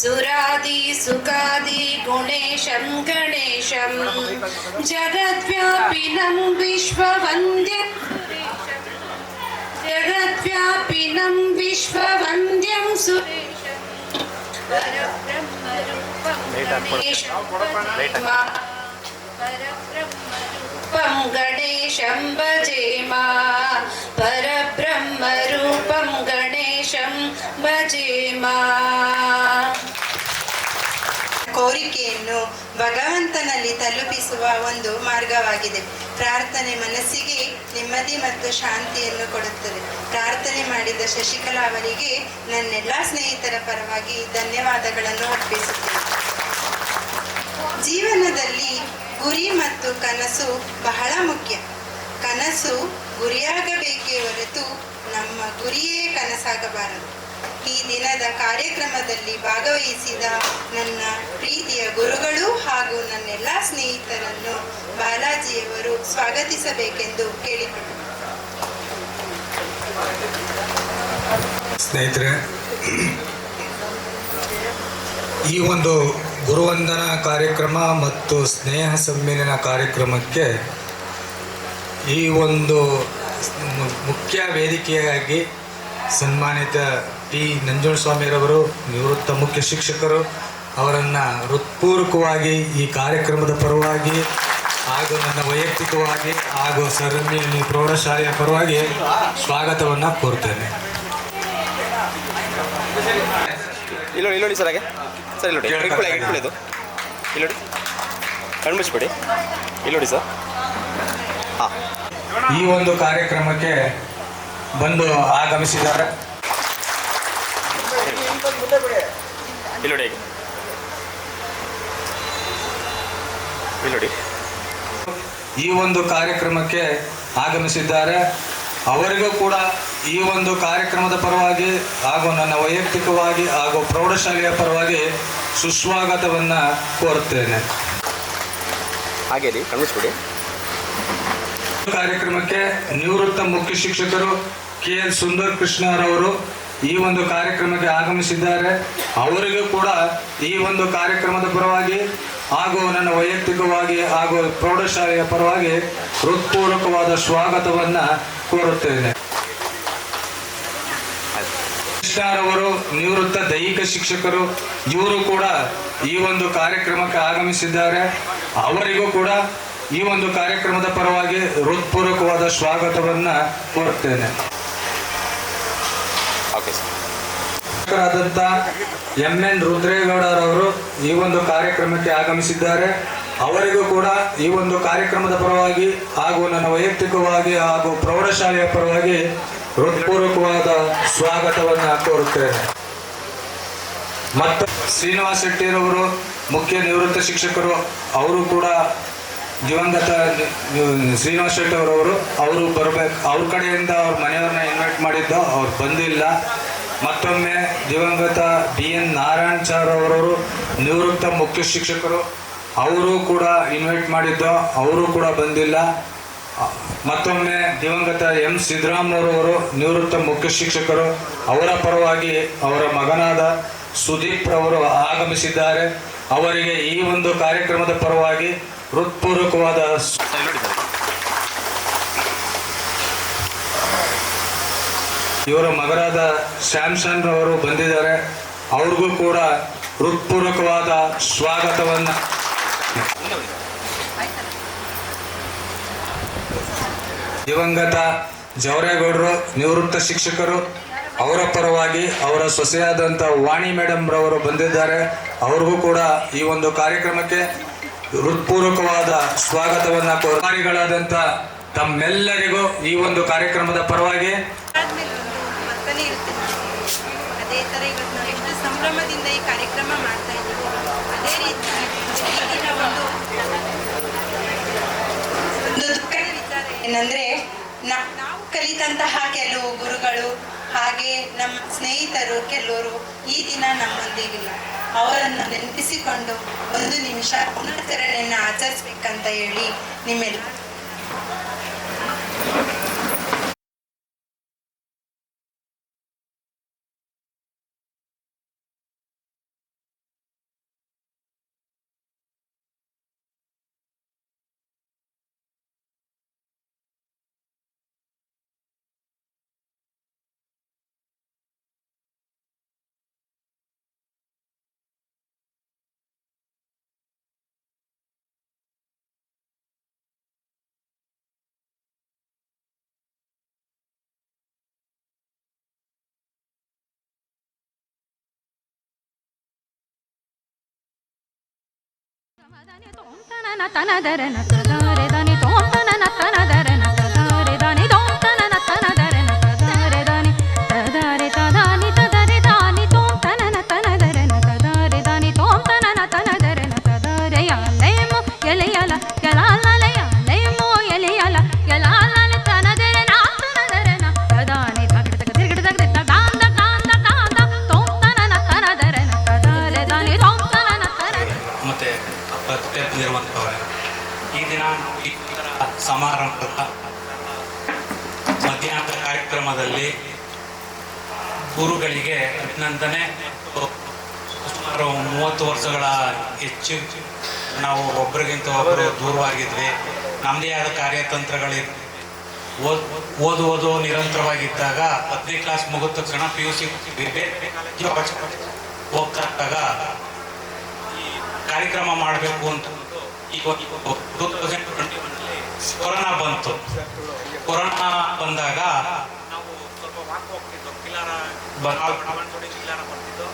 Speaker 17: सुरादिसुखादि गुणेशं गणेशं. जगद्व्यापिनं विश्ववन्द्यं जगद्व्यापिनं विश्ववन्द्यं सुरेशं. परब्रह्मरूपं गणेशं भजेमा. परब्रह्मरूपं गणेशं भजेमा.
Speaker 5: ಕೋರಿಕೆಯನ್ನು ಭಗವಂತನಲ್ಲಿ ತಲುಪಿಸುವ ಒಂದು ಮಾರ್ಗವಾಗಿದೆ. ಪ್ರಾರ್ಥನೆ ಮನಸ್ಸಿಗೆ ನೆಮ್ಮದಿ ಮತ್ತು ಶಾಂತಿಯನ್ನು ಕೊಡುತ್ತದೆ. ಪ್ರಾರ್ಥನೆ ಮಾಡಿದ ಶಶಿಕಲಾ ಅವರಿಗೆ ನನ್ನೆಲ್ಲ ಸ್ನೇಹಿತರ ಪರವಾಗಿ ಧನ್ಯವಾದಗಳನ್ನು ಅರ್ಪಿಸುತ್ತೇನೆ. ಜೀವನದಲ್ಲಿ ಗುರಿ ಮತ್ತು ಕನಸು ಬಹಳ ಮುಖ್ಯ. ಕನಸು ಗುರಿಯಾಗಬೇಕೇ ಹೊರತು ನಮ್ಮ ಗುರಿಯೇ ಕನಸಾಗಬಾರದು. ಈ ದಿನದ ಕಾರ್ಯಕ್ರಮದಲ್ಲಿ ಭಾಗವಹಿಸಿದ ನನ್ನ ಪ್ರೀತಿಯ ಗುರುಗಳು ಹಾಗೂ ನನ್ನೆಲ್ಲ ಸ್ನೇಹಿತರನ್ನು ಬಾಲಾಜಿಯವರು ಸ್ವಾಗತಿಸಬೇಕೆಂದು ಕೇಳಿಕೊಂಡರು.
Speaker 16: ಸ್ನೇಹಿತರೆ, ಈ ಒಂದು ಗುರುವಂದನಾ ಕಾರ್ಯಕ್ರಮ ಮತ್ತು ಸ್ನೇಹ ಸಮ್ಮೇಳನ ಕಾರ್ಯಕ್ರಮಕ್ಕೆ ಈ ಒಂದು ಮುಖ್ಯ ವೇದಿಕೆಯಾಗಿ ಸನ್ಮಾನಿತ ಪಿ ನಂಜುಂಡಸ್ವಾಮಿರವರು, ನಿವೃತ್ತ ಮುಖ್ಯ ಶಿಕ್ಷಕರು, ಅವರನ್ನು ಹೃತ್ಪೂರ್ವಕವಾಗಿ ಈ ಕಾರ್ಯಕ್ರಮದ ಪರವಾಗಿ ಹಾಗೂ ನನ್ನ ವೈಯಕ್ತಿಕವಾಗಿ ಹಾಗೂ ಸರಣಿಯಲ್ಲಿ ಪ್ರೌಢಶಾಲೆಯ ಪರವಾಗಿ ಸ್ವಾಗತವನ್ನು ಕೋರ್ತೇನೆ.
Speaker 18: ಇಲ್ಲೋಡಿ ಸರ್, ಹಾಗೆ ಸರ್ ಇಲ್ಲೋಡಿ ಇಟ್ಕೊಳ್ಳಿ ಇದು ಇಲ್ಲೋಡಿ, ಕಣ್ಮುಚ್ಚಿಬಿಡಿ, ಇಲ್ಲೋಡಿ ಸರ್. ಹಾಂ,
Speaker 16: ಈ ಒಂದು ಕಾರ್ಯಕ್ರಮಕ್ಕೆ ಬಂದು ಆಗಮಿಸಿದ್ದಾರೆ.
Speaker 18: ಇಲ್ಲೋಡಿ
Speaker 16: ಈ ಒಂದು ಕಾರ್ಯಕ್ರಮಕ್ಕೆ ಆಗಮಿಸಿದ್ದಾರೆ. ಅವರಿಗೂ ಕೂಡ ಈ ಒಂದು ಕಾರ್ಯಕ್ರಮದ ಪರವಾಗಿ ಹಾಗೂ ನನ್ನ ವೈಯಕ್ತಿಕವಾಗಿ ಹಾಗೂ ಪ್ರೌಢಶಾಲೆಯ ಪರವಾಗಿ ಸುಸ್ವಾಗತವನ್ನು ಕೋರುತ್ತೇನೆ.
Speaker 18: ಹಾಗೆ ಕಳಿಸ್ಬಿಡಿ.
Speaker 16: ಕಾರ್ಯಕ್ರಮಕ್ಕೆ ನಿವೃತ್ತ ಮುಖ್ಯ ಶಿಕ್ಷಕರು KL ಸುಂದರ್ ಕೃಷ್ಣರವರು ಈ ಒಂದು ಕಾರ್ಯಕ್ರಮಕ್ಕೆ ಆಗಮಿಸಿದ್ದಾರೆ. ಅವರಿಗೂ ಕೂಡ ಈ ಒಂದು ಕಾರ್ಯಕ್ರಮದ ಪರವಾಗಿ ಹಾಗೂ ನನ್ನ ವೈಯಕ್ತಿಕವಾಗಿ ಹಾಗೂ ಪ್ರೌಢಶಾಲೆಯ ಪರವಾಗಿ ಹೃತ್ಪೂರ್ವಕವಾದ ಸ್ವಾಗತವನ್ನು ಕೋರುತ್ತೇನೆ. ಕೃಷ್ಣರವರು ನಿವೃತ್ತ ದೈಹಿಕ ಶಿಕ್ಷಕರು, ಇವರು ಕೂಡ ಈ ಒಂದು ಕಾರ್ಯಕ್ರಮಕ್ಕೆ ಆಗಮಿಸಿದ್ದಾರೆ. ಅವರಿಗೂ ಕೂಡ ಈ ಒಂದು ಕಾರ್ಯಕ್ರಮದ ಪರವಾಗಿ ಹೃತ್ಪೂರ್ವಕವಾದ ಸ್ವಾಗತವನ್ನು ಕೋರುತ್ತೇನೆ. ಶಿಕ್ಷಕರಾದಂಥ MN ರುದ್ರೇಗೌಡರವರು ಈ ಒಂದು ಕಾರ್ಯಕ್ರಮಕ್ಕೆ ಆಗಮಿಸಿದ್ದಾರೆ. ಅವರಿಗೂ ಕೂಡ ಈ ಒಂದು ಕಾರ್ಯಕ್ರಮದ ಪರವಾಗಿ ಹಾಗೂ ನನ್ನ ವೈಯಕ್ತಿಕವಾಗಿ ಹಾಗೂ ಪ್ರೌಢಶಾಲೆಯ ಪರವಾಗಿ ಹೃತ್ಪೂರ್ವಕವಾದ ಸ್ವಾಗತವನ್ನು ಕೋರುತ್ತೇನೆ. ಮತ್ತು ಶ್ರೀನಿವಾಸ್ ಶೆಟ್ಟಿರವರು ಮುಖ್ಯ ನಿವೃತ್ತ ಶಿಕ್ಷಕರು, ಅವರು ಕೂಡ ದಿವಂಗತ ಶ್ರೀನಿವಾಸ್ ಶೆಟ್ಟಿ ಅವರು ಬರಬೇಕು. ಅವ್ರ ಕಡೆಯಿಂದ ಅವ್ರ ಮನೆಯವ್ರನ್ನ ಇನ್ವೈಟ್ ಮಾಡಿದ್ದು, ಅವ್ರು ಬಂದಿಲ್ಲ. ಮತ್ತೊಮ್ಮೆ ದಿವಂಗತ BN ನಾರಾಯಣಚಾರ್ ಅವರವರು ನಿವೃತ್ತ ಮುಖ್ಯ ಶಿಕ್ಷಕರು, ಅವರು ಕೂಡ ಇನ್ವೈಟ್ ಮಾಡಿದ್ದು, ಅವರು ಕೂಡ ಬಂದಿಲ್ಲ. ಮತ್ತೊಮ್ಮೆ ದಿವಂಗತ M ಸಿದ್ದರಾಮ್ ಅವರವರು ನಿವೃತ್ತ ಮುಖ್ಯ ಶಿಕ್ಷಕರು, ಅವರ ಪರವಾಗಿ ಅವರ ಮಗನಾದ ಸುದೀಪ್ ರವರು ಆಗಮಿಸಿದ್ದಾರೆ. ಅವರಿಗೆ ಈ ಒಂದು ಕಾರ್ಯಕ್ರಮದ ಪರವಾಗಿ ಹೃತ್ಪೂರ್ವಕವಾದ ಇವರ ಮಗರಾದ ಸ್ಯಾಮ್ಸನ್ ರವರು ಬಂದಿದ್ದಾರೆ. ಅವ್ರಿಗೂ ಕೂಡ ಹೃತ್ಪೂರ್ವಕವಾದ ಸ್ವಾಗತವನ್ನು. ದಿವಂಗತ ಜವರೇಗೌಡರು ನಿವೃತ್ತ ಶಿಕ್ಷಕರು, ಅವರ ಪರವಾಗಿ ಅವರ ಸೊಸೆಯಾದಂಥ ವಾಣಿ ಮೇಡಮ್ ರವರು ಬಂದಿದ್ದಾರೆ. ಅವ್ರಿಗೂ ಕೂಡ ಈ ಒಂದು ಕಾರ್ಯಕ್ರಮಕ್ಕೆ ಹೃತ್ಪೂರ್ವಕವಾದ ಸ್ವಾಗತವನ್ನು ಕೋರಿಗಳಾದಂಥ ತಮ್ಮೆಲ್ಲರಿಗೂ ಈ ಒಂದು ಕಾರ್ಯಕ್ರಮದ ಪರವಾಗಿ
Speaker 19: ಅದೇ ಥರ ಇವತ್ತು ನಾವು ಎಷ್ಟು ಸಂಭ್ರಮದಿಂದ ಈ ಕಾರ್ಯಕ್ರಮ ಮಾಡ್ತಾ ಇದ್ದೀವಿ. ಅದೇ ರೀತಿ ಈಗಿನ ಒಂದು ದುಃಖದ ವಿಚಾರ ಏನಂದರೆ, ನಾವು ಕಲಿತಂತಹ ಕೆಲವು ಗುರುಗಳು ಹಾಗೆ ನಮ್ಮ ಸ್ನೇಹಿತರು ಕೆಲವರು ಈ ದಿನ ನಮ್ಮೊಂದಿಗಿಲ್ಲ. ಅವರನ್ನು ನೆನಪಿಸಿಕೊಂಡು ಒಂದು ನಿಮಿಷ ಪುನಶ್ಚರಣೆಯನ್ನು ಆಚರಿಸ್ಬೇಕಂತ ಹೇಳಿ ನಿಮ್ಮೆಲ್ಲ
Speaker 15: ಈ ದಿನ ಈ ಸಮಾರಂಭದ ಮಧ್ಯಾಹ್ನದ ಕಾರ್ಯಕ್ರಮದಲ್ಲಿ ಗುರುಗಳಿಗೆ ಅಭಿನಂದನೆ. ಸುಮಾರು 30 ವರ್ಷಗಳ ಹೆಚ್ಚು ನಾವು ಒಬ್ಬರಿಗಿಂತ ಒಬ್ಬರು ದೂರವಾಗಿದ್ವಿ. ನಮ್ಮದೇ ಆದ ಕಾರ್ಯತಂತ್ರಗಳಿವೆ. ಓದು ನಿರಂತರವಾಗಿದ್ದಾಗ 10ನೇ ಕ್ಲಾಸ್ ಮುಗಿದ ತಕ್ಷಣ PUC ಹೋಗ್ತಾ ಇದ್ದಾಗ ಈ ಕಾರ್ಯಕ್ರಮ ಮಾಡಬೇಕು ಅಂತ ಈಗ 2021ರಲ್ಲಿ ಕೊರೋನಾ ಬಂತು. ಕೊರೋನಾ ಬಂದಾಗ ನಾವು ಸ್ವಲ್ಪ ವಾಕ್ ಹೋಗ್ತಿದ್ದೋ, ಕಿಲಾರ ಬಡಾವಣೆ ಕಿಲಾರ ಬರ್ತಿದ್ದೋ,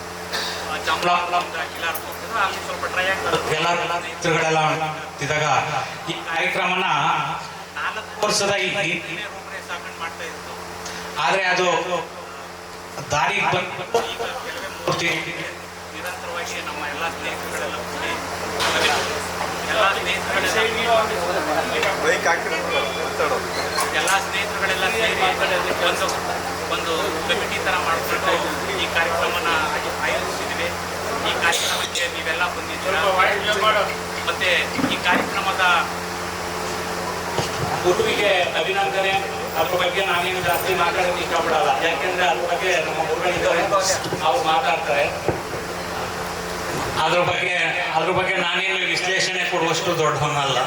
Speaker 15: ಜಂಬ್ಲಾಪುರ ಕಿಲಾರ ಹೋಗ್ತಿದ್ದೋ, ಅಲ್ಲಿ ಸ್ವಲ್ಪ ಟ್ರೈ ಆಗ್ತದೆ ಇದ್ದಾಗ ಈ ಕಾರ್ಯಕ್ರಮನ 4 ವರ್ಷದ ಸಾಕಣೆ ಮಾಡ್ತಾ ಇದ್ದು. ಆದರೆ ಅದು ದಾರಿಗೆ ಬಂದು ಈಗ ಕೆಲವೇ ಮೂರ್ತಿ ನಿರಂತರವಾಗಿ ನಮ್ಮ ಎಲ್ಲ ಸ್ನೇಹಿತರುಗಳೆಲ್ಲ ಕೂಡಿ
Speaker 20: ಎಲ್ಲ ಸ್ನೇಹಿತರುಗಳೆಲ್ಲ ಸೇರಿ ಒಂದು ಕಮಿಟಿ ಥರ ಮಾಡಿಕೊಂಡು ಈ ಕಾರ್ಯಕ್ರಮನ ಆಯೋಜಿಸಿದ್ವಿ. ಈ ಕಾರ್ಯಕ್ರಮಕ್ಕೆ ನೀವೆಲ್ಲ ಬಂದಿದ್ದೀರಾ. ಮತ್ತು ಈ ಕಾರ್ಯಕ್ರಮದ ಗುರುವಿಗೆ ಅಭಿನಂದನೆ. ಅದ್ರ ಬಗ್ಗೆ ನಾನೇನು ಜಾಸ್ತಿ ಮಾತಾಡೋದು ಇಷ್ಟಪಡಲ್ಲ, ಯಾಕೆಂದರೆ ಅದ್ರ ಬಗ್ಗೆ ನಮ್ಮ ಗುರುಗಳಿದ್ದಾರೆ, ಅವ್ರು ಮಾತಾಡ್ತಾರೆ. ಅದ್ರ ಬಗ್ಗೆ ನಾನೇನು ವಿಶ್ಲೇಷಣೆ ಕೊಡುವಷ್ಟು ದೊಡ್ಡವನಲ್ಲ.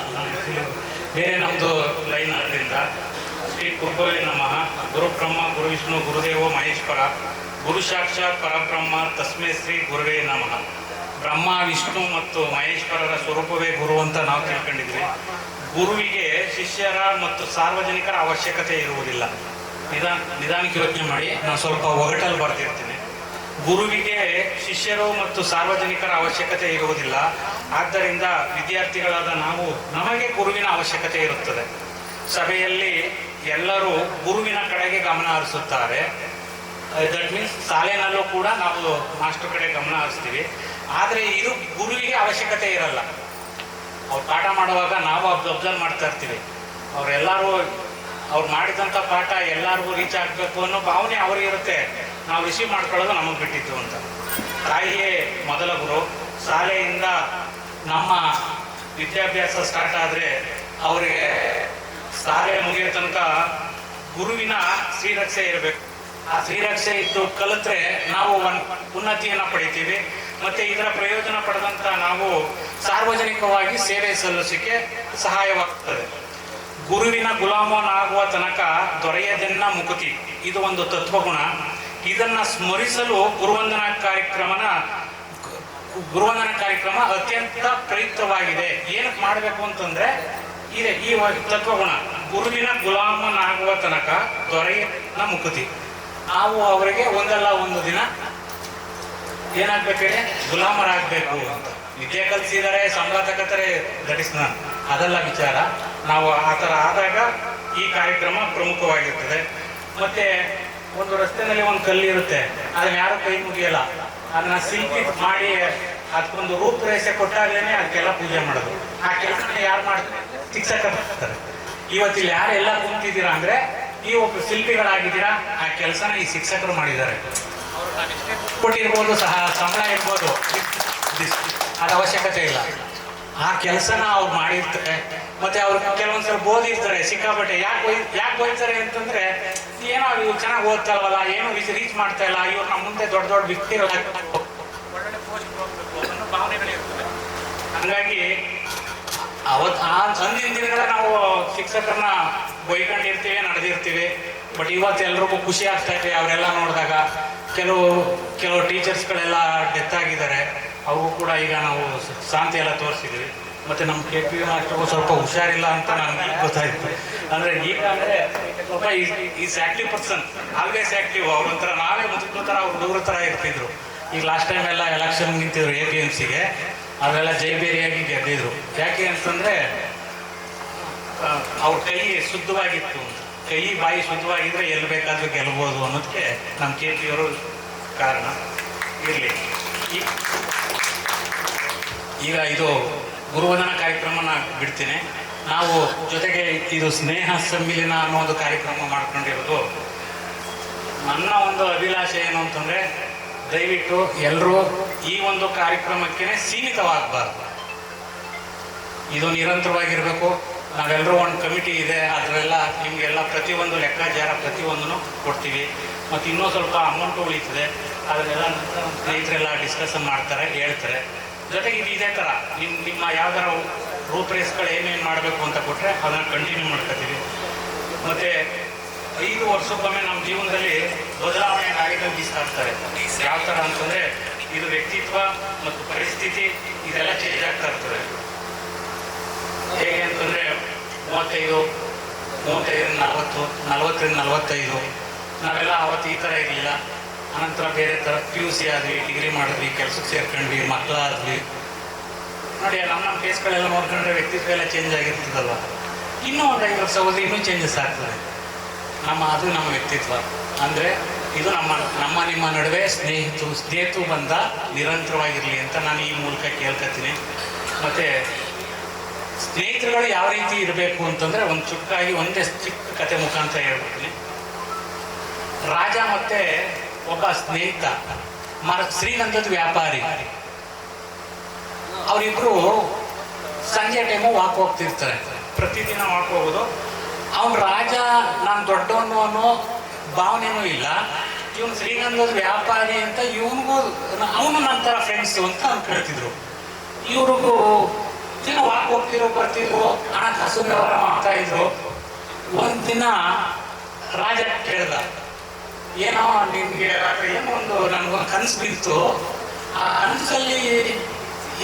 Speaker 20: ಬೇರೆ ನಮ್ಮದು ಲೈನ್ ಅದರಿಂದ ಶ್ರೀ ಗುರುಭವೇ ನಮಃ. ಗುರು ಬ್ರಹ್ಮ ಗುರು ವಿಷ್ಣು ಗುರುದೇವೋ ಮಹೇಶ್ವರ ಗುರು ಸಾಕ್ಷಾತ್ ಪರಬ್ರಹ್ಮ ತಸ್ಮೈ ಶ್ರೀ ಗುರುವೇ ನಮಃ. ಬ್ರಹ್ಮ ವಿಷ್ಣು ಮತ್ತು ಮಹೇಶ್ವರರ ಸ್ವರೂಪವೇ ಗುರು ಅಂತ ನಾವು ತಿಳ್ಕೊಂಡಿದ್ವಿ. ಗುರುವಿಗೆ ಶಿಷ್ಯರ ಮತ್ತು ಸಾರ್ವಜನಿಕರ ಅವಶ್ಯಕತೆ ಇರುವುದಿಲ್ಲ. ನಿಧಾನಕ್ಕೆ ಯೋಚನೆ ಮಾಡಿ, ನಾನು ಸ್ವಲ್ಪ ಒಗಟಲ್ಲಿ ಬರ್ತಿರ್ತೀನಿ. ಗುರುವಿಗೆ ಶಿಷ್ಯರು ಮತ್ತು ಸಾರ್ವಜನಿಕರ ಅವಶ್ಯಕತೆ ಇರುವುದಿಲ್ಲ. ಆದ್ದರಿಂದ ವಿದ್ಯಾರ್ಥಿಗಳಾದ ನಮಗೆ ಗುರುವಿನ ಅವಶ್ಯಕತೆ ಇರುತ್ತದೆ. ಸಭೆಯಲ್ಲಿ ಎಲ್ಲರೂ ಗುರುವಿನ ಕಡೆಗೆ ಗಮನ ಹರಿಸುತ್ತಾರೆ. ದಟ್ ಮೀನ್ಸ್ ಶಾಲೆನಲ್ಲೂ ಕೂಡ ನಾವು ಮಾಸ್ಟರ್ ಕಡೆ ಗಮನ ಹರಿಸ್ತೀವಿ. ಆದರೆ ಇದು ಗುರುವಿಗೆ ಅವಶ್ಯಕತೆ ಇರಲ್ಲ. ಅವ್ರು ಪಾಠ ಮಾಡುವಾಗ ನಾವು ಅಬ್ಸರ್ವ್ ಮಾಡ್ತಾ ಇರ್ತೀವಿ. ಅವ್ರು ಮಾಡಿದಂಥ ಪಾಠ ಎಲ್ಲರಿಗೂ ರೀಚ್ ಆಗಬೇಕು ಅನ್ನೋ ಭಾವನೆ ಅವ್ರಿಗೆ ಇರುತ್ತೆ. ನಾವು ರಿಸೀವ್ ಮಾಡ್ಕೊಳ್ಳೋದು ನಮಗೆ ಬಿಟ್ಟಿತ್ತು ಅಂತ. ತಾಯಿಯೇ ಮೊದಲ ಗುರು. ಶಾಲೆಯಿಂದ ನಮ್ಮ ವಿದ್ಯಾಭ್ಯಾಸ ಸ್ಟಾರ್ಟ್ ಆದರೆ ಅವರಿಗೆ ಶಾಲೆ ಮುಗಿಯೋ ತನಕ ಗುರುವಿನ ಶ್ರೀರಕ್ಷೆ ಇರಬೇಕು. ಆ ಶ್ರೀರಕ್ಷೆ ಇದ್ದು ಕಲಿತ್ರೆ ನಾವು ಉನ್ನತಿಯನ್ನು ಪಡಿತೀವಿ. ಮತ್ತು ಇದರ ಪ್ರಯೋಜನ ಪಡೆದಂಥ ನಾವು ಸಾರ್ವಜನಿಕವಾಗಿ ಸೇವೆ ಸಲ್ಲಿಸಲಿಕ್ಕೆ ಸಹಾಯವಾಗುತ್ತದೆ. ಗುರುವಿನ ಗುಲಾಮನಾಗುವ ತನಕ ದೊರೆಯದೆನ್ನ ಮುಕುತಿ, ಇದು ಒಂದು ತತ್ವಗುಣ. ಇದನ್ನು ಸ್ಮರಿಸಲು ಗುರುವಂದನಾ ಕಾರ್ಯಕ್ರಮ ಅತ್ಯಂತ ಪ್ರಯುಕ್ತವಾಗಿದೆ. ಏನಕ್ಕೆ ಮಾಡಬೇಕು ಅಂತಂದ್ರೆ ಇದೆ ಈ ತತ್ವಗುಣ. ಗುರುವಿನ ಗುಲಾಮನಾಗುವ ತನಕ ದೊರೆಯದೆನ್ನ ಮುಕುತಿ. ನಾವು ಅವರಿಗೆ ಒಂದಲ್ಲ ಒಂದು ದಿನ ಏನಾಗ್ಬೇಕಂದ್ರೆ ಗುಲಾಮರಾಗಬೇಕು ಅಂತ. ವಿದ್ಯೆ ಕಲಿಸಿದರೆ ಸಂಬಳ ತಗೋತಾರೆ, ದಟ್ ಇಸ್ ನಾನ್, ಅದೆಲ್ಲ ವಿಚಾರ. ನಾವು ಆ ಥರ ಆದಾಗ ಈ ಕಾರ್ಯಕ್ರಮ ಪ್ರಮುಖವಾಗಿರ್ತದೆ. ಮತ್ತೆ ಒಂದು ರಸ್ತೆಯಲ್ಲಿ ಒಂದು ಕಲ್ಲಿರುತ್ತೆ, ಅದನ್ನ ಯಾರು ಕೈ ಮುಗಿಯಲ್ಲ. ಅದನ್ನ ಶಿಲ್ಪಿ ಮಾಡಿ ಅದಕ್ಕೊಂದು ರೂಪರೇಷೆ ಕೊಟ್ಟಾಗ್ಲೇನೆ ಅದಕ್ಕೆಲ್ಲ ಪೂಜೆ ಮಾಡೋದು. ಆ ಕೆಲಸ ಯಾರು ಮಾಡ್ತಾರೆ? ಶಿಕ್ಷಕರು ಮಾಡ್ತಾರೆ. ಇವತ್ತಿಲ್ಲಿ ಯಾರೆಲ್ಲ ಕುಂತಿದ್ದೀರಾ ಅಂದ್ರೆ ಈ ಒಬ್ಬ ಶಿಲ್ಪಿಗಳಾಗಿದ್ದೀರಾ. ಆ ಕೆಲಸನ ಈ ಶಿಕ್ಷಕರು ಮಾಡಿದ್ದಾರೆ. ಕೊಟ್ಟಿರ್ಬೋದು, ಸಹ ಸಂಬಳ ಇರ್ಬೋದು, ಅದು ಅವಶ್ಯಕತೆ ಇಲ್ಲ. ಆ ಕೆಲಸನ ಅವ್ರು ಮಾಡಿರ್ತಾರೆ. ಮತ್ತೆ ಅವ್ರು ಕೆಲವೊಂದ್ಸಲ ಓದಿರ್ತಾರೆ ಸಿಕ್ಕಾಪಟ್ಟೆ. ಯಾಕೆ ಓದ್ತಾರೆ ಅಂತಂದ್ರೆ ಏನೋ ಇವ್ರು ಚೆನ್ನಾಗಿ ಓದ್ತಾರಲ್ಲ, ಏನೋ ರೀಚ್ ಮಾಡ್ತಾ ಇಲ್ಲ, ಇವ್ರು ನಮ್ಮ ಮುಂದೆ ದೊಡ್ಡ ದೊಡ್ಡ ವ್ಯಕ್ತಿಗಳು ಒಳ್ಳೊಳ್ಳೆ ಪೋಸ್ಟ್ ಹೋಗ್ಬೇಕು ಅನ್ನೋ ಭಾವನೆಗಳಿರ್ತದೆ. ಹಂಗಾಗಿ ಅಂದಿನ ದಿನಗಳ ನಾವು ಶಿಕ್ಷಕರನ್ನ ಬೈಕೊಂಡಿರ್ತೀವಿ, ನಡೆದಿರ್ತೀವಿ. ಬಟ್ ಇವತ್ತು ಎಲ್ರಿಗೂ ಖುಷಿ ಆಗ್ತಾ ಇದೆ ಅವರೆಲ್ಲ ನೋಡಿದಾಗ. ಕೆಲವು ಟೀಚರ್ಸ್ಗಳೆಲ್ಲ ಡೆತ್ ಆಗಿದ್ದಾರೆ. ಅವ್ರಿಗೂ ಕೂಡ ಈಗ ನಾವು ಶಾಂತಿ ಎಲ್ಲ ತೋರಿಸಿದ್ವಿ. ಮತ್ತು ನಮ್ಮ KP ಮಾಸ್ಟರ್ಗೂ ಸ್ವಲ್ಪ ಹುಷಾರಿಲ್ಲ ಅಂತ ನನಗೆ ಗೊತ್ತಾಯಿತು. ಅಂದರೆ ಈಗ ಅಂದರೆ ಸ್ವಲ್ಪ is active person, always active. ಅವ್ರಂತರ ನಾವೇ ಮುದುಕರ ಥರ ಅವ್ರು ಹುಡುಗರ ಥರ ಇರ್ತಿದ್ರು. ಈಗ ಲಾಸ್ಟ್ ಟೈಮ್ ಎಲ್ಲ ಎಲೆಕ್ಷನ್ ನಿಂತಿದ್ರು APMCಗೆ, ಅವರೆಲ್ಲ ಜೈಬೇರಿಯಾಗಿ ಗೆದ್ದಿದ್ರು. ಯಾಕೆ ಅಂತಂದರೆ ಅವ್ರ ಕೈ ಶುದ್ಧವಾಗಿತ್ತು. ಕೈ ಬಾಯಿ ಶುದ್ಧವಾಗಿದ್ದರೆ ಎಲ್ಲಿ ಬೇಕಾದರೂ ಗೆಲ್ಬೋದು ಅನ್ನೋದಕ್ಕೆ ನಮ್ಮ KP ಅವರು ಕಾರಣ. ಇರಲಿ, ಈಗ ಇದು ಗುರುವಂದನಾ ಕಾರ್ಯಕ್ರಮನ ಬಿಡ್ತೀನಿ. ನಾವು ಜೊತೆಗೆ ಇದು ಸ್ನೇಹ ಸಮ್ಮಿಲನ ಅನ್ನೋ ಒಂದು ಕಾರ್ಯಕ್ರಮ ಮಾಡ್ಕೊಂಡಿರೋದು. ನನ್ನ ಒಂದು ಅಭಿಲಾಷೆ ಏನು ಅಂತಂದರೆ, ದಯವಿಟ್ಟು ಎಲ್ಲರೂ ಈ ಒಂದು ಕಾರ್ಯಕ್ರಮಕ್ಕೆ ಸೀಮಿತವಾಗಬಾರ್ದು. ಇದು ನಿರಂತರವಾಗಿರಬೇಕು. ನಾವೆಲ್ಲರೂ ಒಂದು ಕಮಿಟಿ ಇದೆ, ಅದರೆಲ್ಲ ನಿಮಗೆಲ್ಲ ಪ್ರತಿಯೊಂದು ಲೆಕ್ಕಾಚಾರ ಪ್ರತಿಯೊಂದನ್ನು ಕೊಡ್ತೀವಿ. ಮತ್ತು ಇನ್ನೂ ಸ್ವಲ್ಪ ಅಮೌಂಟು ಉಳಿತದೆ, ಅದನ್ನೆಲ್ಲ ನಂತರ ನಮ್ಮ ಸ್ನೇಹಿತರೆಲ್ಲ ಡಿಸ್ಕಷನ್ ಮಾಡ್ತಾರೆ, ಹೇಳ್ತಾರೆ. ಜೊತೆಗೆ ಇದು ಇದೇ ಥರ ನಿಮ್ಮ ಯಾವ್ದಾರ ರೂಪರೇಸ್ಗಳು ಏನೇನು ಮಾಡಬೇಕು ಅಂತ ಕೊಟ್ಟರೆ ಅದನ್ನು ಕಂಟಿನ್ಯೂ ಮಾಡ್ಕೊತೀವಿ. ಮತ್ತು 5 ವರ್ಷಕ್ಕೊಮ್ಮೆ ನಮ್ಮ ಜೀವನದಲ್ಲಿ ಬದಲಾವಣೆ ಆಗಿದ್ದಾಗ ಬೀಸ್ತಾಡ್ತಾರೆ. ಯಾವ ಥರ ಅಂತಂದರೆ ಇದು ವ್ಯಕ್ತಿತ್ವ ಮತ್ತು ಪರಿಸ್ಥಿತಿ ಇದೆಲ್ಲ ಚೇಂಜ್ ಆಗ್ತಾ ಇರ್ತದೆ. ಹೇಗೆ ಅಂತಂದರೆ 35, 40, 40ರಿಂದ 45 ನಾವೆಲ್ಲ ಅವತ್ತು ಈ ಥರ ಇರಲಿಲ್ಲ. ಅನಂತರ ಬೇರೆ ಥರ PUC ಆದ್ವಿ, ಡಿಗ್ರಿ ಮಾಡಿದ್ವಿ, ಕೆಲಸಕ್ಕೆ ಸೇರ್ಕೊಂಡ್ವಿ, ಮಕ್ಕಳಾದ್ವಿ. ನೋಡಿ ನಮ್ಮ ಕೇಸ್ಗಳೆಲ್ಲ ನೋಡ್ಕೊಂಡ್ರೆ ವ್ಯಕ್ತಿತ್ವ ಎಲ್ಲ ಚೇಂಜ್ ಆಗಿರ್ತದಲ್ವ. ಇನ್ನೂ ಒಂದು 5 ವರ್ಷ ಹೋದ್ರೆ ಇನ್ನೂ ಚೇಂಜಸ್ ಆಗ್ತದೆ. ಅದು ನಮ್ಮ ವ್ಯಕ್ತಿತ್ವ. ಅಂದರೆ ಇದು ನಿಮ್ಮ ನಡುವೆ ಸ್ನೇಹಿತು ಬಂದ ನಿರಂತರವಾಗಿರಲಿ ಅಂತ ನಾನು ಈ ಮೂಲಕ ಕೇಳ್ಕೊತೀನಿ. ಮತ್ತು ಸ್ನೇಹಿತರುಗಳು ಯಾವ ರೀತಿ ಇರಬೇಕು ಅಂತಂದ್ರೆ ಒಂದು ಚುಕ್ಕಾಗಿ ಒಂದೇ ಚಿಕ್ಕ ಕತೆ ಮುಖಾಂತರ ಹೇಳ್ಬಿಡ್ತೀನಿ. ರಾಜ ಮತ್ತೆ ಒಬ್ಬ ಸ್ನೇಹಿತ ಶ್ರೀಗಂಧದ ವ್ಯಾಪಾರಿ, ಅವರಿಬ್ರು ಸಂಜೆ ಟೈಮು ವಾಕ್ ಹೋಗ್ತಿರ್ತಾರೆ. ಪ್ರತಿದಿನ ವಾಕ್ ಹೋಗೋದು. ಅವನು ರಾಜ ನಾನು ದೊಡ್ಡವನು ಅನ್ನೋ ಭಾವನೆನೂ ಇಲ್ಲ, ಇವನು ಶ್ರೀಗಂಧದ ವ್ಯಾಪಾರಿ ಅಂತ ಇವನಿಗೂ ಅವನು ನಂತರ ಫ್ರೆಂಡ್ಸ್ ಅಂತ ಅನ್ಕೊಳ್ತಿದ್ರು. ಇವ್ರಿಗೂ ದಿನ ವಾಕ್ ಹೋಗ್ತಿರೋ ಬರ್ತಿದ್ರು, ಹಣಕಾಸು ವ್ಯವಹಾರ ಮಾಡ್ತಾ ಇದ್ರು. ಒಂದಿನ ರಾಜ ಕೇಳ್ದ, ಏನೋ ನಿನ್ಗೆ ಏನೋ ಒಂದು ನನಗೊಂದು ಕನಸು ಬಿತ್ತು, ಆ ಕನಸಲ್ಲಿ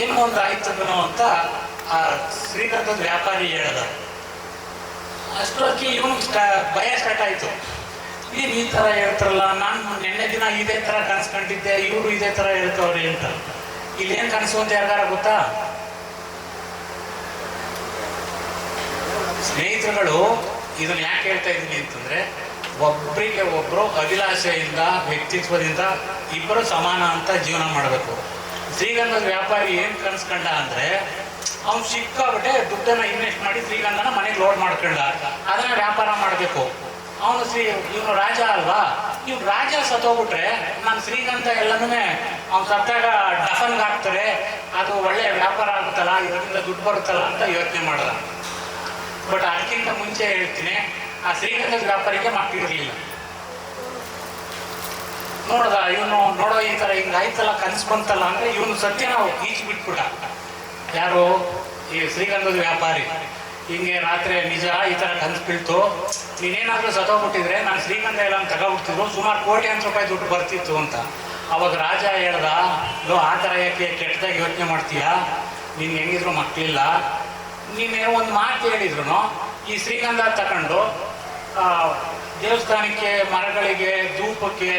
Speaker 20: ಏನೋ ಒಂದು ಆಯ್ತದನೋ ಅಂತ ಆ ಶ್ರೀಗಂಧದ ವ್ಯಾಪಾರಿ ಹೇಳ್ದ. ಅಷ್ಟೊತ್ತಿಗೆ ಇವನು ಭಯ ಸ್ಟಾರ್ಟ್ ಆಯ್ತು. ಏನು ಈ ಥರ ಹೇಳ್ತಾರಲ್ಲ, ನಾನು ನಿನ್ನೆ ದಿನ ಇದೇ ಥರ ಕನ್ಸ್ಕೊಂಡಿದ್ದೆ, ಇವರು ಇದೇ ಥರ ಹೇಳ್ತವ್ರಿ ಅಂತ. ಇಲ್ಲೇನು ಕನಸು ಅಂತ ಯಾರಿಗಾರ ಗೊತ್ತಾ? ಸ್ನೇಹಿತರುಗಳು ಇದನ್ನ ಯಾಕೆ ಹೇಳ್ತಾ ಇದ್ದೀನಿ ಅಂತಂದ್ರೆ, ಒಬ್ಬರಿಗೆ ಒಬ್ಬರು ಅಭಿಲಾಷೆಯಿಂದ ವ್ಯಕ್ತಿತ್ವದಿಂದ ಇಬ್ಬರು ಸಮಾನ ಅಂತ ಜೀವನ ಮಾಡಬೇಕು. ಶ್ರೀಗಂಧದ ವ್ಯಾಪಾರಿ ಏನು ಕನ್ಸ್ಕೊಂಡ ಅಂದ್ರೆ, ಅವ್ನು ಸಿಕ್ಕಾಬಿಟ್ಟೆ ದುಡ್ಡನ್ನ ಇನ್ವೆಸ್ಟ್ ಮಾಡಿ ಶ್ರೀಗಂಧನ ಮನೆಗೆ ಲೋಡ್ ಮಾಡ್ಕೊಂಡ, ಅದನ್ನ ವ್ಯಾಪಾರ ಮಾಡಬೇಕು. ಇವನು ರಾಜ ಅಲ್ವಾ, ಇವ್ನು ರಾಜ ಸತ್ತೋಗ್ಬಿಟ್ರೆ ನಾನು ಶ್ರೀಗಂಧ ಎಲ್ಲನೂ ಅವ್ನು ಸತ್ತಾಗ ಡಫನ್ಗೆ ಹಾಕ್ತಾರೆ, ಅದು ಒಳ್ಳೆ ವ್ಯಾಪಾರ ಆಗುತ್ತಲ್ಲ, ಇದರಿಂದ ದುಡ್ಡು ಬರುತ್ತಲ್ಲ ಅಂತ ಯೋಚನೆ ಮಾಡ್ದ. ಬಟ್ ಅದಕ್ಕಿಂತ ಮುಂಚೆ ಹೇಳ್ತೀನಿ, ಆ ಶ್ರೀಗಂಧದ ವ್ಯಾಪಾರಿಗೆ ಮಕ್ಕಳಿರಲಿಲ್ಲ. ನೋಡ್ದ ಇವನು, ನೋಡೋ ಈ ಥರ ಹಿಂಗಾಯ್ತಲ್ಲ, ಕನಸು ಬಂತಲ್ಲ ಅಂದ್ರೆ ಇವನು ಸತ್ಯನ ಈಚ್ ಬಿಟ್ಬಿಟ್ಟ. ಯಾರು? ಈ ಶ್ರೀಗಂಧದ ವ್ಯಾಪಾರಿ. ಹಿಂಗೆ ರಾತ್ರಿ ನಿಜ ಈ ಥರ ಕನಸು ಬೀಳ್ತು, ನೀನೇನಾದ್ರೂ ಸತ್ತೋಗ್ಬಿಟ್ಟಿದ್ರೆ ನಾನು ಶ್ರೀಗಂಧ ಎಲ್ಲ ತಗೋಬಿಡ್ತಿದ್ರು, ಸುಮಾರು ಕೋಟ್ಯಾಂತರ ರೂಪಾಯಿ ದುಡ್ಡು ಬರ್ತಿತ್ತು ಅಂತ. ಅವಾಗ ರಾಜ ಹೇಳ್ದ, ಲೋ ಆ ಥರ ಯಾಕೆ ಕೆಟ್ಟದಾಗಿ ಯೋಚನೆ ಮಾಡ್ತೀಯಾ, ನೀನು ಹೆಂಗಿದ್ರು ಮಕ್ಕಳಿಲ್ಲ, ನೀನೇನೋ ಒಂದು ಮಾತು ಹೇಳಿದ್ರು ಈ ಶ್ರೀಗಂಧ ತಗೊಂಡು ದೇವಸ್ಥಾನಕ್ಕೆ, ಮರಗಳಿಗೆ, ಧೂಪಕ್ಕೆ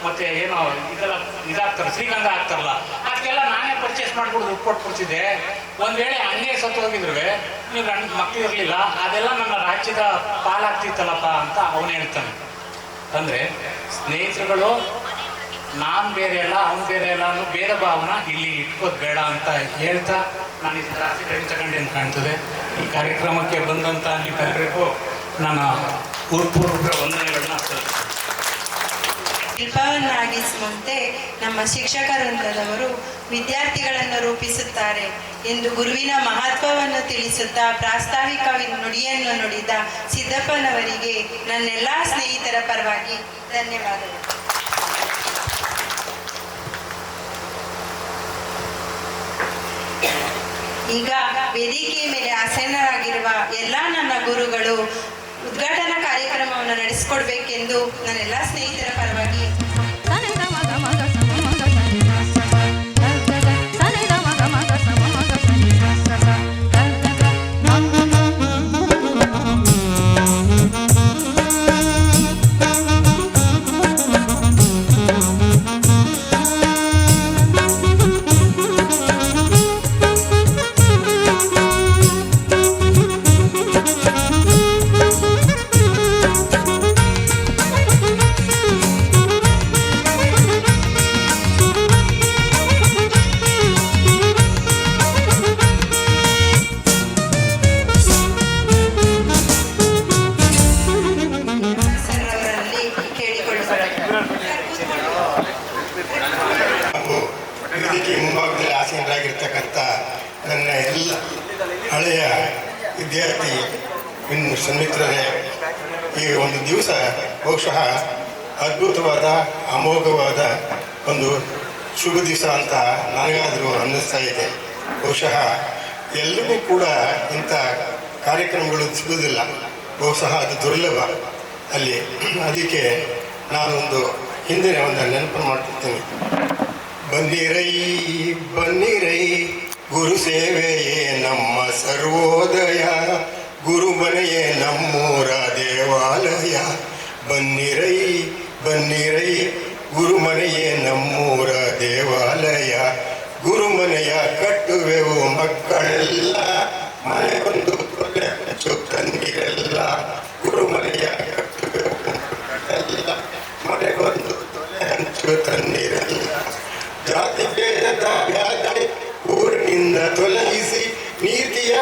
Speaker 20: ಮತ್ತೆ ಏನೋ ಇದೆಲ್ಲ ಇದಾಗ್ತಾರೆ, ಶ್ರೀಗಂಧ ಹಾಕ್ತಾರಲ್ಲ, ಅದಕ್ಕೆಲ್ಲ ನಾನೇ ಪರ್ಚೇಸ್ ಮಾಡ್ಬಿಟ್ಟು ದುಡ್ಡು ಕೊಟ್ಬಿಡ್ತಿದ್ದೆ. ಒಂದ್ ವೇಳೆ ಹಂಗೆ ಸತ್ತು ಹೋಗಿದ್ರು ನೀವು ಮಕ್ಕಳು ಇರಲಿಲ್ಲ, ಅದೆಲ್ಲ ನನ್ನ ರಾಜ್ಯದ ಪಾಲಾಗ್ತಿತ್ತಲ್ಲಪ್ಪ ಅಂತ ಅವನು ಹೇಳ್ತಾನೆ. ಅಂದ್ರೆ ಸ್ನೇಹಿತರುಗಳು ನಾನು ಬೇರೆ ಅಲ್ಲ, ಅವನು ಬೇರೆ ಅಲ್ಲ ಅನ್ನೋ ಭೇದ ಭಾವನ ಇಲ್ಲಿ ಇಟ್ಕೋದು ಬೇಡ ಅಂತ ಹೇಳ್ತಾ ನಾನು ಇದು ಜಾಸ್ತಿ ಟೈಮ್ ತಗೊಂಡೆ ಅಂತ ಕಾಣ್ತದೆ. ಈ ಕಾರ್ಯಕ್ರಮಕ್ಕೆ ಬಂದಂತ ನೀವೆಲ್ಲರಿಗೂ ನನ್ನ ಪೂರ್ವಪೂರ್ವ ವಂದನೆಗಳನ್ನ
Speaker 19: ಶಿಲ್ಪವನ್ನಾಗಿಸುವಂತೆ ನಮ್ಮ ಶಿಕ್ಷಕ ವೃಂದದವರು ವಿದ್ಯಾರ್ಥಿಗಳನ್ನು ರೂಪಿಸುತ್ತಾರೆ ಎಂದು ಗುರುವಿನ ಮಹತ್ವವನ್ನು ತಿಳಿಸುತ್ತಾ ಪ್ರಾಸ್ತಾವಿಕ ನುಡಿಯನ್ನು ನುಡಿದ ಸಿದ್ದಪ್ಪನವರಿಗೆ ನನ್ನೆಲ್ಲ ಸ್ನೇಹಿತರ ಪರವಾಗಿ ಧನ್ಯವಾದಗಳು. ಈಗ ವೇದಿಕೆಯ ಮೇಲೆ ಆಸೀನರಾಗಿರುವ ಎಲ್ಲ ನನ್ನ ಗುರುಗಳು ಉದ್ಘಾಟನಾ ಕಾರ್ಯಕ್ರಮವನ್ನು ನಡೆಸಿಕೊಡ್ಬೇಕೆಂದು ನನ್ನೆಲ್ಲ ಸ್ನೇಹಿತರ ಪರವಾಗಿ
Speaker 14: ಮುಂಭಾಗದಲ್ಲಿ ಆಸೀನರಾಗಿರ್ತಕ್ಕಂಥ ನನ್ನ ಎಲ್ಲ ಹಳೆಯ ವಿದ್ಯಾರ್ಥಿ ಸನ್ಮಿತ್ರರೇ, ಈ ಒಂದು ದಿವಸ ಬಹುಶಃ ಅದ್ಭುತವಾದ ಅಮೋಘವಾದ ಒಂದು ಶುಭ ದಿವಸ ಅಂತ ನನಗಾದರೂ ಅನ್ನಿಸ್ತಾ ಇದೆ. ಬಹುಶಃ ಎಲ್ಲರಿಗೂ ಕೂಡ ಇಂಥ ಕಾರ್ಯಕ್ರಮಗಳು ಸಿಗೋದಿಲ್ಲ, ಬಹುಶಃ ಅದು ದುರ್ಲಭ ಅಲ್ಲಿ. ಅದಕ್ಕೆ ನಾನೊಂದು ಹಿಂದಿನ ಒಂದು ನೆನಪು ಮಾಡ್ತಿರ್ತೀನಿ. ಬನ್ನಿರೈ ಬನ್ನಿರೈ ಗುರು ಸೇವೆಯೇ ನಮ್ಮ ಸರ್ವೋದಯ, ಗುರು ಮನೆಯೇ ನಮ್ಮೂರ ದೇವಾಲಯ. ಬನ್ನಿರೈ ಬನ್ನಿರೈ ಗುರು ಮನೆಯೇ ನಮ್ಮೂರ ದೇವಾಲಯ, ಗುರು ಮನೆಯ ಕಟ್ಟುವೆವು ಮಕ್ಕಳೆಲ್ಲ, ಮನೆಗೊಂದು ತೊಲೆ ಹಂಚು ತನ್ನಿರೆಲ್ಲ. ಗುರು ಮನೆಯ ಕಟ್ಟುವೆವು ಮಕ್ಕಳೆಲ್ಲ, ಮನೆಗೊಂದು ತೊಲೆ ಹಂಚು ತನ್ನಿರೆಲ್ಲ. ಜಾತಿ ಭೇದ ವ್ಯಾಧಿ ಊರಿನಿಂದ ತೊಲಗಿಸಿ ನೀತಿಯ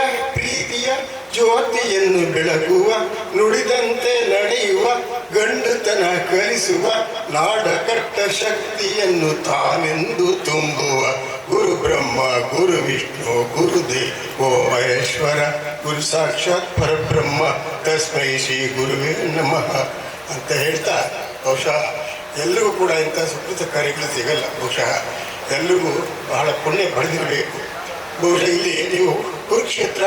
Speaker 14: ಪ್ರೀತಿಯ ಜ್ಯೋತಿಯನ್ನು ಬೆಳಗುವ ನುಡಿದಂತೆ ನಡೆಯುವ ಗಂಡುತನ ಕಲಿಸುವ ನಾಡ ಕಟ್ಟ ಶಕ್ತಿಯನ್ನು ತಾನೆಂದು ತುಂಬುವ ಗುರು ಬ್ರಹ್ಮ ಗುರು ವಿಷ್ಣು ಗುರುದೇವೋ ಮಹೇಶ್ವರ ಗುರು ಸಾಕ್ಷಾತ್ ಪರಬ್ರಹ್ಮ ತಸ್ಮೈ ಶ್ರೀ ಗುರುವೇ ನಮಃ ಅಂತ ಹೇಳ್ತಾ ಬಹುಶಃ ಎಲ್ಲರಿಗೂ ಕೂಡ ಇಂಥ ಸುಕೃತ ಕಾರ್ಯಗಳು ಸಿಗಲ್ಲ. ಬಹುಶಃ ಎಲ್ಲರಿಗೂ ಬಹಳ ಪುಣ್ಯ ಪಡೆದಿರಬೇಕು. ಬಹುಶಃ ಇಲ್ಲಿ ನೀವು ಕುರುಕ್ಷೇತ್ರ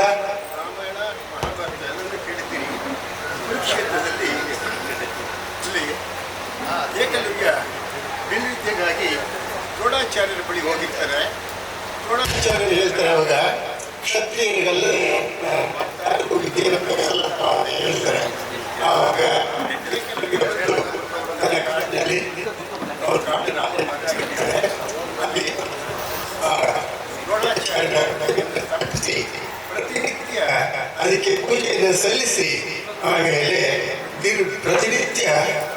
Speaker 14: ರಾಮಾಯಣ ಮಹಾಭಾರತ ಎಲ್ಲರೂ ಕೇಳಿದ್ದೀರಿ. ಕುರುಕ್ಷೇತ್ರದಲ್ಲಿ ಇಲ್ಲಿ ಏಕಲವ್ಯ ಬಿಲ್ವಿದ್ಯೆಗಾಗಿ ದ್ರೋಣಾಚಾರ್ಯರ ಬಳಿ ಹೋಗಿರ್ತಾರೆ. ದ್ರೋಣಾಚಾರ್ಯರು ಹೇಳ್ತಾರೆ ಅವಾಗ ಕ್ಷತ್ರಿಯರಿಗೆಲ್ಲ ವಿದ್ಯೆಯನ್ನು ಹೇಳ್ತಾರೆ. ಆವಾಗ ತನ್ನ ಕಾಡಿನಲ್ಲಿ ಅವ್ರ ಕಾಡಿನ ಅಲ್ಲಿ ದ್ರೋಣಾಚಾರ್ಯರ ಪ್ರತಿನಿತ್ಯ ಅದಕ್ಕೆ ಪೂಜೆಯನ್ನು ಸಲ್ಲಿಸಿ ಆಮೇಲೆ ಪ್ರತಿನಿತ್ಯ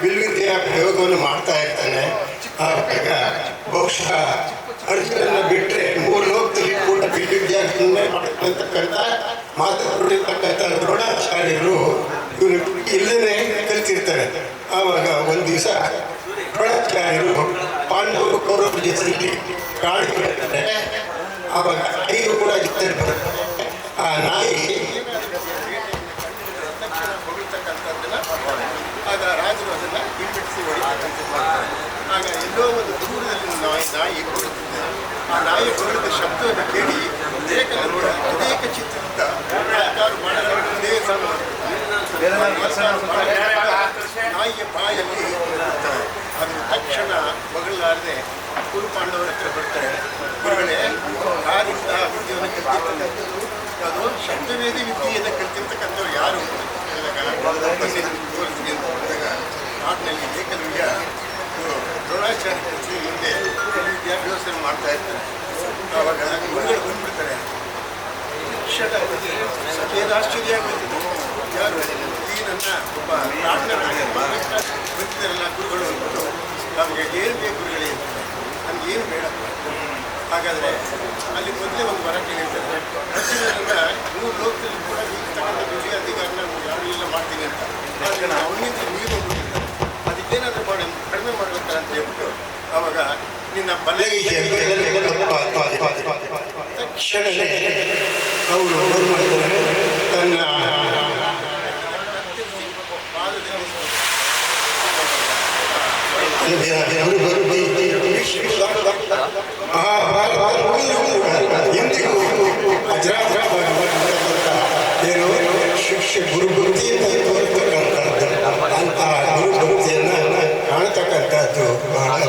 Speaker 14: ಬಿಲ್ವಿದ್ಯೆಯ ಪ್ರಯೋಗವನ್ನು ಮಾಡ್ತಾ ಇರ್ತಾನೆ. ಆವಾಗ ಬಹುಶಃ ಅರ್ಜುನನ್ನ ಬಿಟ್ಟರೆ 3 ಲೋಕದಲ್ಲಿ ಕೂಡ ಬಿಲ್ವಿದ್ಯಾರ್ಥಿಯನ್ನೇ ಮಾಡತಕ್ಕಂಥ ಮಾತಾಡಿರ್ತಕ್ಕಂಥ ದ್ರೋಣಾಚಾರ್ಯರು ಇವರು ಇಲ್ಲದೇ ಕಲಿತಿರ್ತಾರೆ. ಆವಾಗ ಒಂದು ದಿವಸ ದ್ರೋಣಾಚಾರ್ಯರು ಪಾಂಡವರು ಕೌರವ ಜೊತೆಯಲ್ಲಿ ಕಾಡಿ ಬರ್ತಾರೆ. ಆವಾಗ ಐದು ಕೂಡ ಜೊತೆ ಬರುತ್ತೆ. ಆ ನಾಯಿ ಆಗ ರಾಜರು ಅದನ್ನು ಹಿಂಬಿಡಿಸಿ ಹೊಡಿತಕ್ಕಂಥದ್ದು ಮಾಡ್ತಾರೆ. ಆಗ ಎಲ್ಲೋ ಒಂದು ದೂರದಲ್ಲಿ ನಾಯಿ ಹೊರಡುತ್ತಿದೆ. ಆ ನಾಯಿ ಹೊರಡಿದ ಶಬ್ದವನ್ನು ಕೇಳಿ ಏಕಲವ್ಯ ಅನೇಕ ಚಿತ್ರದಿಂದ ಮಾಡಲಾಗುವುದೇ ನಾಯಿಯ ಬಾಯಲ್ಲಿ ಇರುತ್ತಾರೆ. ಅದು ತಕ್ಷಣ ಮಗಳಾರದೆ ಕುರು ಪಾಂಡವರ ಹತ್ರ ಬರ್ತಾರೆ. ಗುರುಗಳೇ, ಯಾರಿಂದ ವಿದ್ಯೆಯನ್ನು ಕಲ್ತಿರ್ತಕ್ಕಂಥದ್ದು ಅದು ಶಬ್ದವೇದಿ ವಿದ್ಯೆಯನ್ನು ಕಲ್ತಿರ್ತಕ್ಕಂಥವ್ರು ಯಾರು ತೋರಿಸ್ತೀನಿ ಅಂತ ಬಂದಾಗ ನಾಡಿನಲ್ಲಿ ಏಕಲವ್ಯ ದ್ರೋಣಾಚಾರ್ಯ ಹಿಂದೆ ವಿದ್ಯಾಭ್ಯಾಸ ಮಾಡ್ತಾ ಇರ್ತಾರೆ. ಆವಾಗ ಗುರುಗಳು ಬಂದ್ಬಿಡ್ತಾರೆ. ಸಖೇದಾಶ್ಚರ್ಯ ಆಗುತ್ತೆ. ಯಾರು ಈ ನನ್ನ ಒಬ್ಬ ಪ್ರಾಜ್ಞರಾಗಿ ಬಂದಿದ್ದಾರಲ್ಲ ಗುರುಗಳು ಅಂದ್ಬಿಟ್ಟು ನಮಗೆ ಏನು ಬೇಕು ಗುರುಗಳೇ ನಮ್ಗೆ ಏನು ಬೇಡ. ಹಾಗಾದರೆ ಅಲ್ಲಿ ಮೊದಲೇ ಒಂದು ವರ ಕೇಳಿರ್ತಾರೆ. ಅರ್ಜುನರಿಂದ 3 ಲೋಕದಲ್ಲಿ ಕೂಡ ಇರ್ತಕ್ಕಂಥ ದುಡ್ಡಿ ಅಧಿಕಾರನ ಯಾರು ಇಲ್ಲ ಮಾಡ್ತೀನಿ ಅಂತ. ಆಗ ಅವನಿಂದ ನೀರು ಹೋಗ್ಬಿಟ್ಟಿರ್ತಾರೆ. ಅದಕ್ಕೇನಾದರೂ ಮಾಡಿ ಕಡಿಮೆ ಮಾಡ್ಬೇಕ ಅಂತ ಹೇಳ್ಬಿಟ್ಟು ಆವಾಗ ನಿನ್ನ ಬಲಗೈ ತಕ್ಷಣವೇ ಅವರು ತನ್ನ ಏನು ಶಿಕ್ಷೆ ಗುರುಭಕ್ತಿಯಿಂದ ತೋರ್ತಕ್ಕಂಥದ್ದು ಅಂತಹ ಗುರುಭಕ್ತಿಯನ್ನು ಕಾಣತಕ್ಕಂಥದ್ದು ಬಹಳ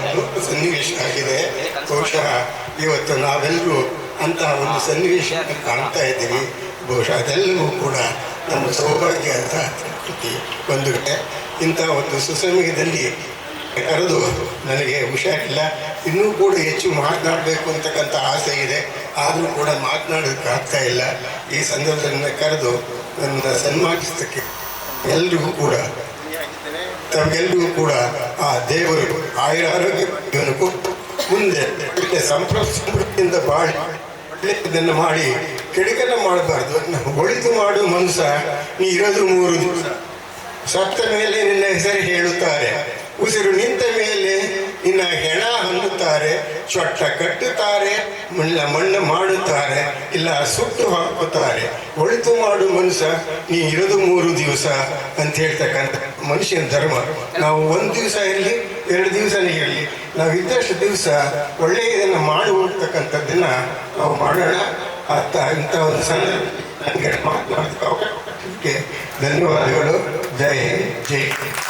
Speaker 14: ಸನ್ನಿವೇಶ ಆಗಿದೆ. ಬಹುಶಃ ಇವತ್ತು ನಾವೆಲ್ಲರೂ ಅಂತಹ ಒಂದು ಸನ್ನಿವೇಶ ಕಾಣ್ತಾ ಇದ್ದೀವಿ. ಬಹುಶಃ ಅದೆಲ್ಲವೂ ಕೂಡ ನಮ್ಮ ಸೌಭಾಗ್ಯ ಅಂತ ಕೃತಿ ಒಂದು ಇಂಥ ಒಂದು ಸುಸಮಯದಲ್ಲಿ ಕರೆದು ನನಗೆ ಹುಷಾರಿಲ್ಲ, ಇನ್ನೂ ಕೂಡ ಹೆಚ್ಚು ಮಾತನಾಡಬೇಕು ಅಂತಕ್ಕಂಥ ಆಸೆ ಇದೆ. ಆದರೂ ಕೂಡ ಮಾತನಾಡೋದಕ್ಕೆ ಆಗ್ತಾ ಇಲ್ಲ. ಈ ಸಂದರ್ಭದಲ್ಲಿ ಕರೆದು ನನ್ನ ಸನ್ಮಾನಿಸೋದಕ್ಕೆ ಎಲ್ರಿಗೂ ಕೂಡ ತಮಗೆಲ್ಲರಿಗೂ ಕೂಡ ಆ ದೇವರು ಆಯುರಾರೋಗ್ಯವನ್ನು ಕೊಟ್ಟು ಮುಂದೆ ಒಳ್ಳೆ ಸಮೃದ್ಧಿಯಿಂದ ಬಾಳಿ ಒಳ್ಳೆಯದನ್ನು ಮಾಡಿ ಕೆಡುಕನ್ನು ಮಾಡಬಾರ್ದು. ಒಳಿತು ಮಾಡು ಮನುಷ್ಯ, ನೀ ಇರೋದು 3 ದಿವಸ. ಸತ್ತ ಮೇಲೆ ನಿನ್ನ ಹೆಸರು ಹೇಳುತ್ತಾರೆ, ಉಸಿರು ನಿಂತ ಮೇಲೆ ನಿನ್ನ ಹೆಣ ಅನ್ನುತ್ತಾರೆ, ಚೊಟ್ಟ ಕಟ್ಟುತ್ತಾರೆ, ಮಣ್ಣು ಮಾಡುತ್ತಾರೆ, ಇಲ್ಲ ಸುಟ್ಟು ಹಾಕುತ್ತಾರೆ. ಒಳಿತು ಮಾಡು ಮನುಷ್ಯ, ನೀ ಇರೋದು 3 ದಿವಸ ಅಂತ ಹೇಳ್ತಕ್ಕಂಥ ಮನುಷ್ಯನ ಧರ್ಮ. ನಾವು 1 ದಿವಸ ಇರಲಿ 2 ದಿವಸನೇ ಇರಲಿ, ನಾವು ಇದ್ದಷ್ಟು ದಿವಸ ಒಳ್ಳೆಯದನ್ನು ಮಾಡಿ ಹೋಗ್ತಕ್ಕಂಥದ್ದನ್ನು ನಾವು ಮಾಡೋಣ ಅಂತ ಇಂಥ ಒಂದು ಸಂದರ್ಭ ನನಗೆ ಮಾತನಾಡೋದಕ್ಕೆ ಧನ್ಯವಾದಗಳು. ಜೈ ಹಿಂದ್, ಜೈ ಹಿಂದ್.